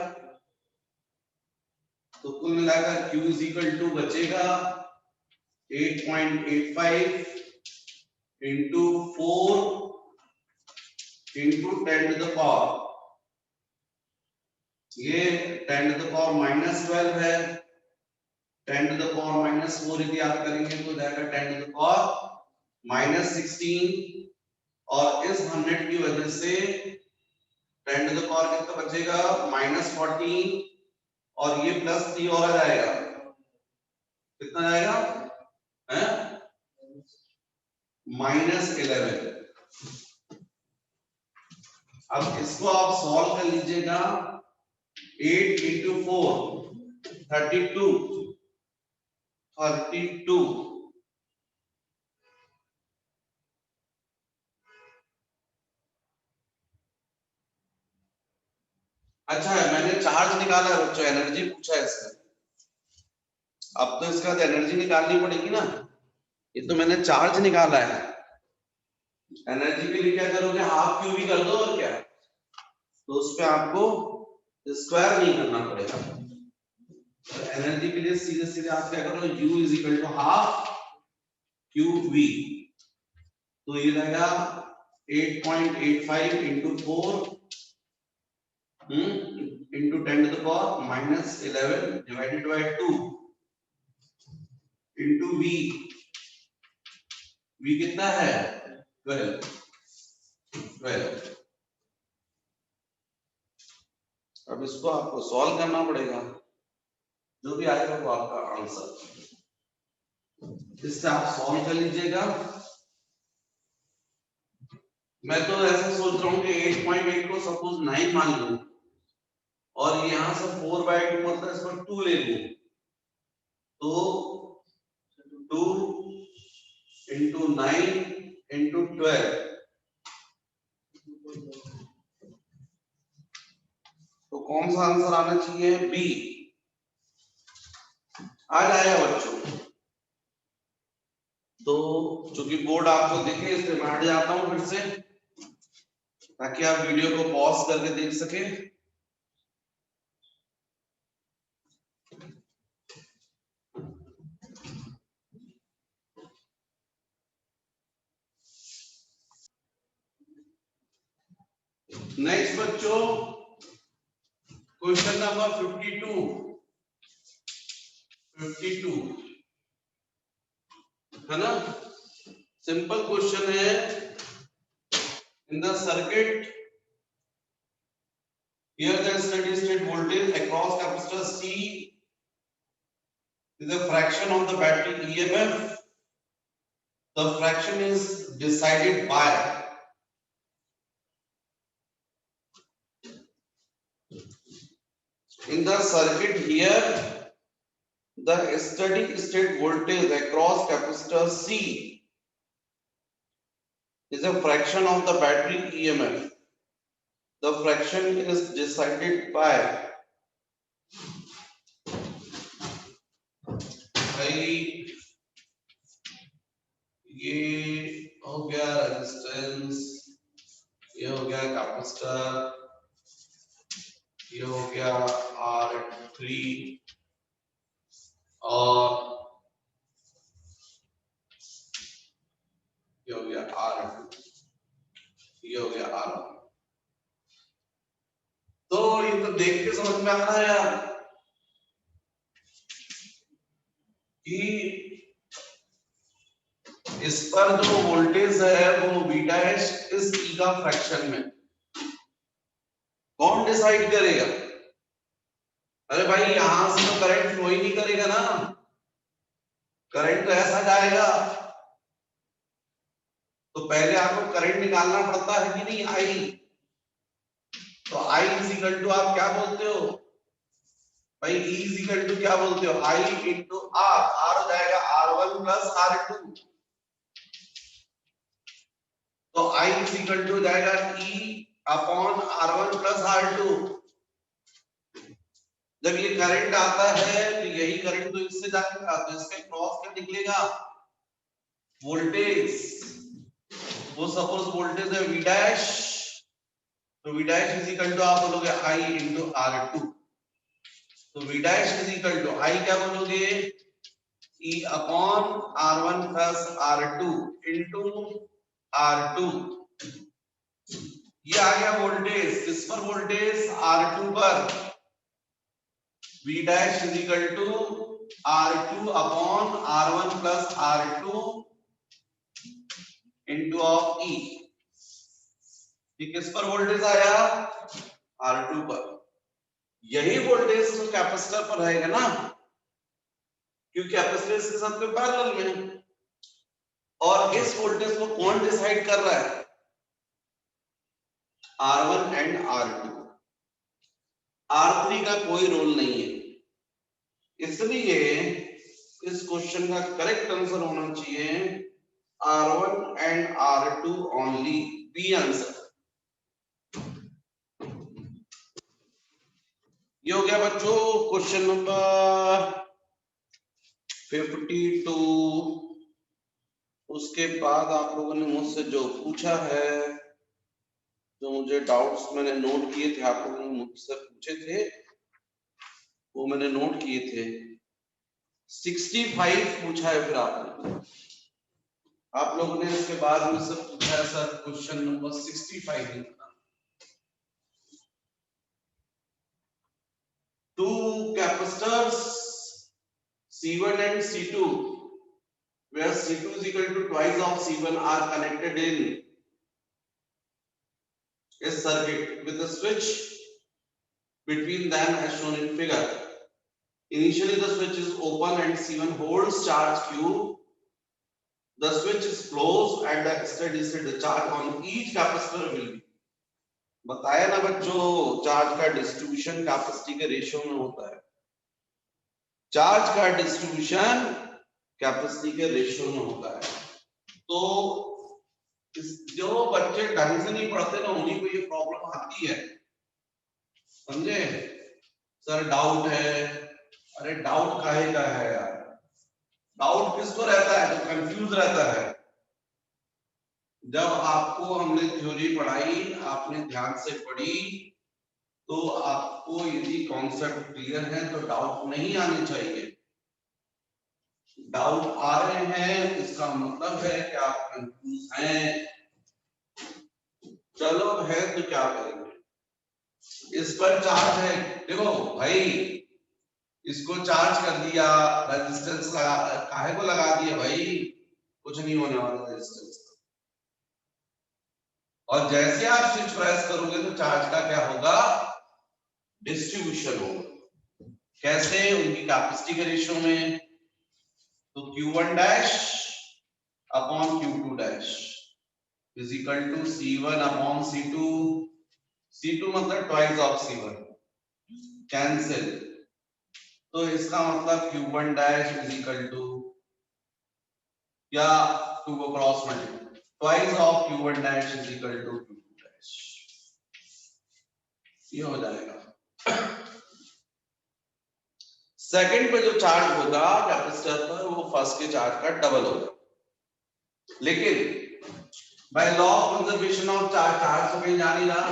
तो कुल मिलाकर Q इज इक्वल टू बचेगा 8.85 into 4 into 10 to the power, ये 10 to the power minus 12 है, 10 to the power minus 4 यदि आप करेंगे तो जाएगा 10 to the power minus 16 और इस 100 की वजह से 10 to the power कितना बचेगा minus 14 और ये प्लस 3 और आ जाएगा, कितना आएगा है minus 11। अब इसको आप सॉल्व कर लीजिएगा, 8 into 4 32 अच्छा है, मैंने चार्ज निकाला है बच्चों, एनर्जी पूछा है इसमें। अब तो इसका एनर्जी निकालनी पड़ेगी ना, ये तो मैंने चार्ज निकाला है। एनर्जी के लिए क्या करोगे, हाफ क्यू भी कर दो और क्या, तो उस पे आपको स्क्वायर नहीं करना पड़ेगा। तो एनर्जी के लिए सीधे सीधे आप क्या करो, U is equal to half QV, तो ये रहेगा 8.85 into 4 into 10 to the power minus 11 divided by 2 into V, V कितना है 12। अब इसको आपको सॉल्व करना पड़ेगा, जो भी आएगा वो आपका आंसर। इससे आप सॉल्व कर लीजिएगा। मैं तो ऐसा सोच रहा हूँ कि 8.8 को सपोज 9 मान लूं और यहां से 4/2 मतलब इसको 2 ले लूं, तो 2 into 9 into 12, तो कौन सा आंसर आना चाहिए, बी आ जाएगा बच्चों। तो चूंकि बोर्ड आपको दिखे इसलिए मैं हट जाता हूं फिर से, ताकि आप वीडियो को पॉज करके देख सके। नेक्स्ट बच्चों, क्वेश्चन नंबर 52 है ना, सिंपल क्वेश्चन है। In the circuit here the steady state voltage across capacitor C is a fraction of the battery EMF. The fraction is decided by in the circuit here the steady state voltage across capacitor C is a fraction of the battery EMF. The fraction is decided by ये हो गया resistance, ये हो गया capacitor, ये हो गया R3 और ये हो गया R2, ये हो गया R1। तो ये तो देख के समझ में आ रहा है यार कि इस पर जो वोल्टेज है वो V डैश इस E का फ्रैक्शन में कौन डिसाइड करेगा? अरे भाई यहां से तो करंट फ्लो ही नहीं करेगा ना, करंट तो ऐसा जाएगा। तो पहले आपको करंट निकालना पड़ता है कि नहीं, आई। तो आई इज इक्वल टू आप क्या बोलते हो भाई, E इज इक्वल टू क्या बोलते हो, आई इंटू आर। आर हो जाएगा R1 प्लस R2। तो आई इज इक्वल टू हो जाएगा E upon R1 plus R2। जब ये करंट आता है तो यही करंट तो इससे जाएगा, तो इसके क्रॉस क्या निकलेगा, वोल्टेज। वो सपोज वोल्टेज है V डैश, तो V dash is equal to आप बोलोगे I इंटू R2। तो V dash is equal to I क्या बोलोगे, E upon R1 plus R2 into R2। ये आ गया वोल्टेज, किस पर वोल्टेज, R2 पर। V dash is equal to R2 upon R1 plus R2 into of E। किस पर वोल्टेज आया, R2 पर। यही वोल्टेज तो कैपेसिटर पर रहेगा ना, क्योंकि कैपेसिटर इसके साथ में पैरेलल में है। और इस वोल्टेज को कौन डिसाइड कर रहा है, R1 एंड R2। R3 का कोई रोल नहीं है। इसलिए इस क्वेश्चन का करेक्ट आंसर होना चाहिए R1 and R2 only, B answer. ये हो गया बच्चों क्वेश्चन नंबर 52। उसके बाद आप लोगों ने मुझसे जो पूछा है, जो मुझे डाउट्स मैंने नोट किए थे, आप लोगों ने मुझसे पूछे थे, वो मैंने नोट किए थे। 65 पूछा है फिर आपने, आप लोगों ने इसके बाद में से पूछा है सर क्वेश्चन नंबर 65 ही बता। Two capacitors C1 and C2, where C2 is equal to twice of C1 are connected in a circuit with a switch between them as shown in figure. Initially the switch is open and C1 holds charge Q. The switch is closed and the steady state charge on each capacitor will be। बताया ना बच्चों, charge का distribution capacity के ratio में होता है। Charge का distribution capacity के रेशियो में होता है। तो जो बच्चे ढंग से नहीं पढ़ते ना, उन्हीं को ये प्रॉब्लम आती है, समझे। सर डाउट है, अरे डाउट काहे का है यार, डाउट किसको रहता है, जो कंफ्यूज रहता है। जब आपको हमने थ्योरी पढ़ाई, आपने ध्यान से पढ़ी, तो आपको यदि कॉन्सेप्ट क्लियर है तो डाउट नहीं आने चाहिए। डाउट आ रहे हैं इसका मतलब है कि आप कंफ्यूज हैं। चलो है तो क्या करेंगे, इस पर चार्ज है, देखो भाई इसको चार्ज कर दिया, रेजिस्टेंस लगा, काहे को लगा दिया भाई, कुछ नहीं होने वाला रेजिस्टेंस। और जैसे आप स्विच प्रेस करोगे तो चार्ज का क्या होगा, डिस्ट्रीब्यूशन होगा। कैसे, उनकी कैपेसिटी के रेशियो में। तो Q1 dash upon Q2 dash is equal to C1 upon C2। C2 मतलब ट्वाइस ऑफ C1, कैंसिल। तो इसका मतलब Q1 dash is equal to, या 2 को cross multiply, twice of Q1 dash is equal to Q2 dash. ये हो जाएगा। Second पे जो चार्ज होगा कैपेसिटर पर वो फर्स्ट के चार्ज का डबल होगा, लेकिन by law of conservation of charge, charge तो कहीं जा नहीं रहा,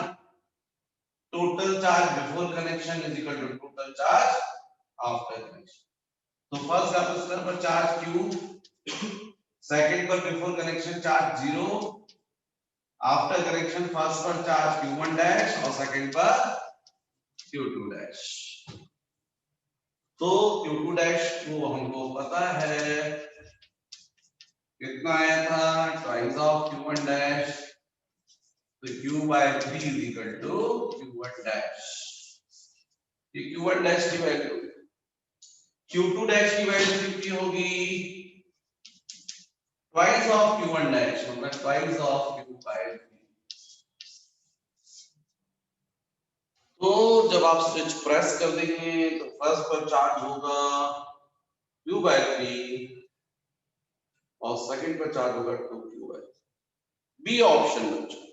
total charge before connection is equal to total charge after connection. तो फर्स्ट कैपेसिटर पर चार्ज Q, सेकंड पर before connection charge 0, after connection first पर चार्ज Q1 डैश और सेकंड पर Q2 डैश। तो Q2 डैश को हमको पता है कितना आया था, ट्वाइस ऑफ Q1 डैश, तो Q by 3 is equal to Q1 dash. ये Q1 डैश की वैल्यू, Q2 डैश की वैल्यू कितनी होगी, ट्वाइस ऑफ Q1 डैश, मतलब ट्वाइस ऑफ Q by 3। तो जब आप स्विच प्रेस कर देंगे तो फर्स्ट पर चार्ज होगा Q by 3 और सेकंड पर चार्ज होगा 2Q by 3। बी ऑप्शन बच्चों।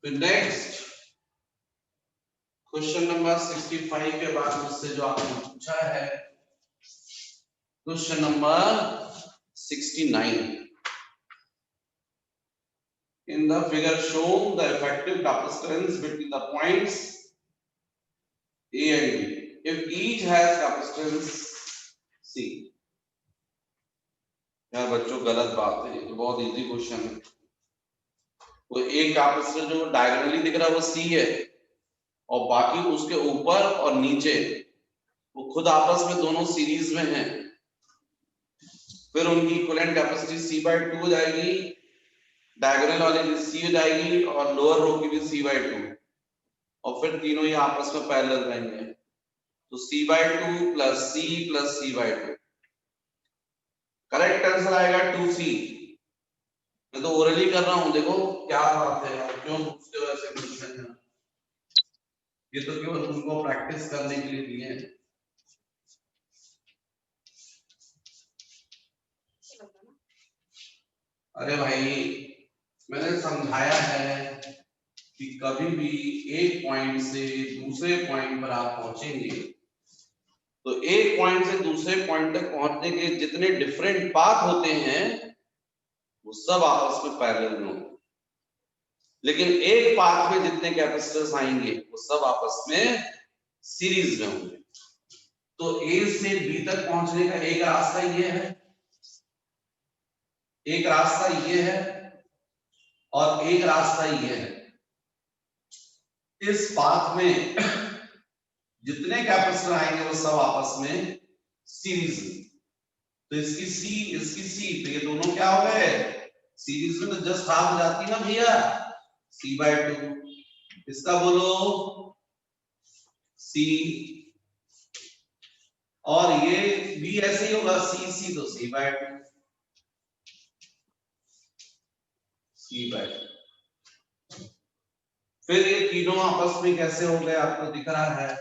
फिर नेक्स्ट क्वेश्चन नंबर 65 के बाद मुझसे जो आपने पूछा है, question number 69। In the figure shown, the effective capacitance between the points A and B, if each has capacitance C। यार बच्चों गलत बात है, ये तो बहुत इजी क्वेश्चन है। वो एक कैपेसिटर जो डायगोनली दिख रहा है वो C है, और बाकी उसके ऊपर और नीचे वो खुद आपस में दोनों सीरीज में हैं। फिर उनकी इक्विवेलेंट कैपेसिटी C/2 हो जाएगी, डायगोनल वाले की C हो जाएगी और लोअर रो की भी C/2, और फिर तीनों ही आपस में पैरेलल रहेंगे। तो C/2 plus C/2, correct answer आएगा 2C। मैं तो ओरली कर रहा हूं, देखो क्या बात है, आप क्यों पूछते हो ऐसे क्वेश्चन, ये तो केवल तुमको प्रैक्टिस करने के लिए दिए हैं। अरे भाई मैंने समझाया है कि कभी भी एक पॉइंट से दूसरे पॉइंट पर आप पहुंचेंगे तो एक पॉइंट से दूसरे पॉइंट तक पहुंचने के जितने डिफरेंट पाथ होते हैं वो सब आपस में पैरेलल में होंगे, लेकिन एक पाथ में जितने कैपेसिटर्स आएंगे वो सब आपस में सीरीज में होंगे। तो A से B तक पहुंचने का एक रास्ता ये है, एक रास्ता ये है और एक रास्ता ये है। इस पाथ में जितने कैपेसिटर आएंगे वो सब आपस में सीरीज में, तो इसकी C, तो ये दोनों क्या हो गए सीरीज में, तो जस्ट हाफ हो जाती है ना भैया, C/2। इसका बोलो C, और ये भी ऐसे ही होगा C, तो C/2, C/2। फिर ये तीनों आपस में कैसे हो गए आपको दिख रहा है,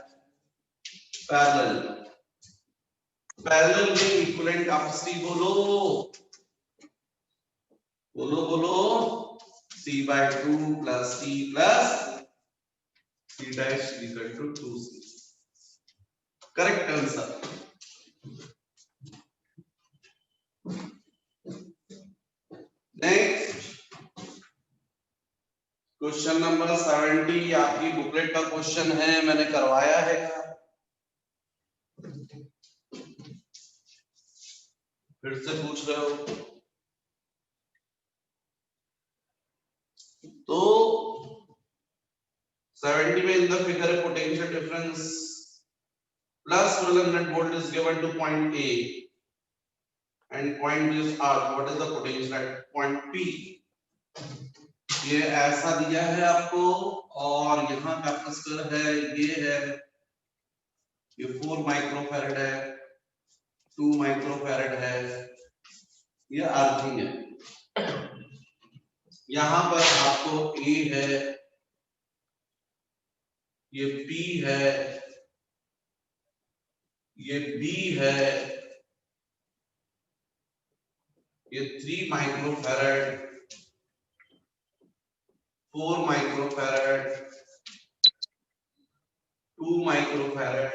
पैरेलल। पैरेलल में इक्विवेलेंट कैपेसिटी बोलो बोलो बोलो, C/2 plus C plus C dash equal to 2C। Correct answer. Next question number 70 आपकी बुकलेट का क्वेश्चन है, मैंने करवाया है, फिर से पूछ रहे हो तो 70 में in the figure potential difference plus 1200 volt is given to point A and point B is R. What is the potential at point P? ये ऐसा दिया है आपको, और यहाँ कैपेसिटर है, ये है, ये 4 माइक्रोफैरड है, 2 माइक्रोफैरड है, ये अर्थिंग है। यहाँ पर आपको A है, ये P है, ये B है, ये 3 माइक्रोफैरड, 4 माइक्रोफैरड, 2 माइक्रोफैरड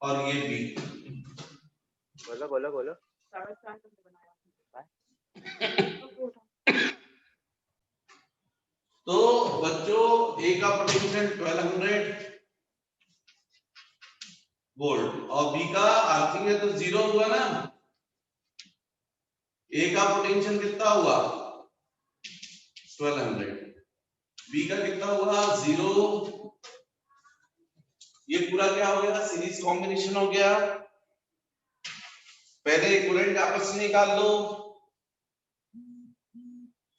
और ये बी। बोलो बोलो बोलो। तो बच्चों ए का पोटेंशियल 1200 वोल्ट और बी का अर्थिंग है तो 0 हुआ ना। ए का पोटेंशियल कितना हुआ 1200, बी का कितना हुआ 0। ये पूरा क्या हो गया सीरीज कॉम्बिनेशन हो गया। पहले इक्विवेलेंट कैपेसिटी निकाल लो,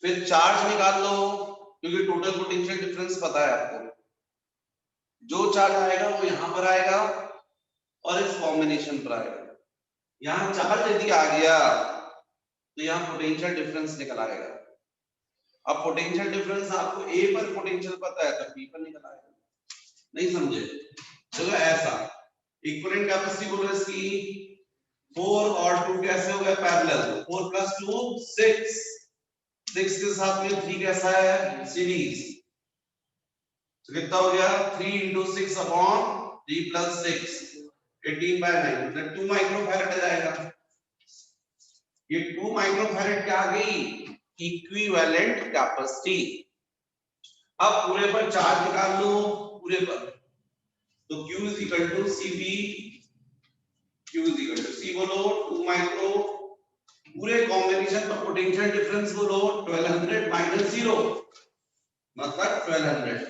फिर चार्ज निकाल लो क्योंकि टोटल पोटेंशियल डिफरेंस पता है आपको। जो चार्ज आएगा वो यहां पर आएगा और इस कॉम्बिनेशन पर आएगा। यहां चार्ज यदि आ गया तो यहां पोटेंशियल डिफरेंस निकल आएगा। अब पोटेंशियल डिफरेंस आपको ए पर पोटेंशियल पता है तो बी पर निकल आएगा। नहीं समझे? चलो ऐसा इक्विवेलेंट कैपेसिटी बोलो इसकी 4 और 2 कैसे हो गया पैरेलल, 4 + 2 6, 6 के साथ में 3 कैसा है सीरीज, तो कितना हो गया 3 × 6 अपॉन 3 + 6 18/9 मतलब 2 माइक्रोफैरड आ जाएगा। ये 2 माइक्रोफैरड क्या आ गई इक्विवेलेंट कैपेसिटी। अब पूरे पर चार्ज निकाल लो पूरे पर, तो Q = Cv, Q = C बोलो 2 माइक्रो, पूरे कॉम्बिनेशन पर पोटेंशियल डिफरेंस बोलो 1200 - 0 मतलब 1200।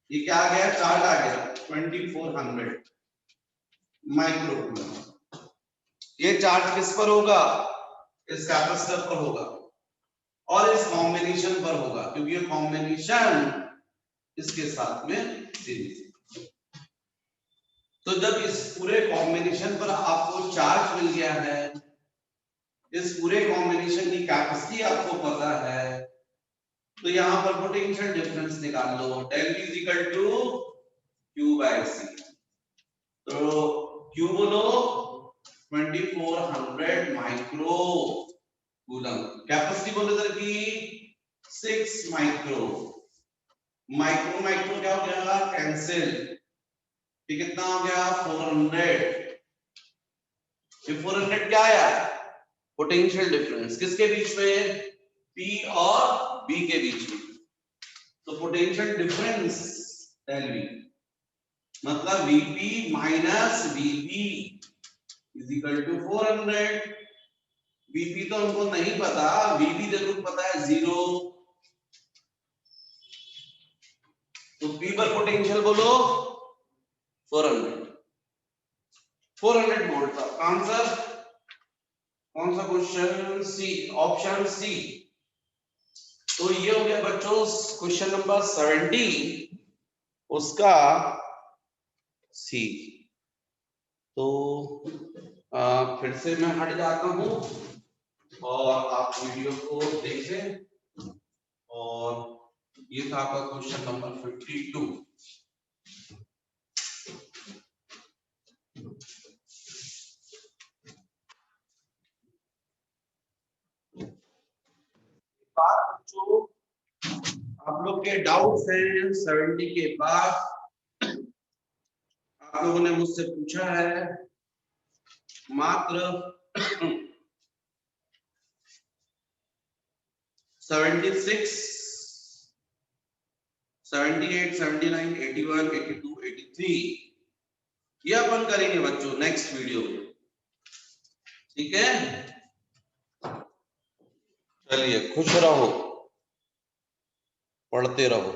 ये क्या आ गया चार्ज आ गया 2400 माइक्रोकूलम। ये चार्ज किस पर होगा इस कैपेसिटर पर होगा और इस कॉम्बिनेशन पर होगा क्योंकि ये कॉम्बिनेशन इसके साथ में सीरीज। तो जब इस पूरे कॉम्बिनेशन पर आपको चार्ज मिल गया है, इस पूरे कॉम्बिनेशन की कैपेसिटी आपको पता है, तो यहां पर पोटेंशियल डिफरेंस निकाल लो del V = Q/C। तो Q बोलो 2400 माइक्रो कूलम, कैपेसिटी बोलो इधर की 6 माइक्रो, माइक्रो माइक्रो क्या हो गया कैंसिल, ये कितना हो गया 400। ये 400 क्या आया पोटेंशियल डिफरेंस किसके बीच में P और B के बीच में। तो पोटेंशियल डिफरेंस del V मतलब Vp - Vb = 400। Vp तो हमको नहीं पता, Vb जरूर पता है 0। तो P पर पोटेंशियल बोलो 400 वोल्ट का आंसर कौन सा क्वेश्चन सी, ऑप्शन सी। तो ये हो गया बच्चों क्वेश्चन नंबर 70 उसका सी। तो फिर से मैं हट जाता हूं और आप वीडियो को देखें। और ये था आपका क्वेश्चन नंबर 52। जो आप लोग के डाउट्स हैं 70 के बाद आप लोगों ने मुझसे पूछा है मात्र 76, 78, 79, 81, 82, 83 ये अपन करेंगे बच्चों नेक्स्ट वीडियो में, ठीक है। चलिए खुश रहो, पढ़ते रहो।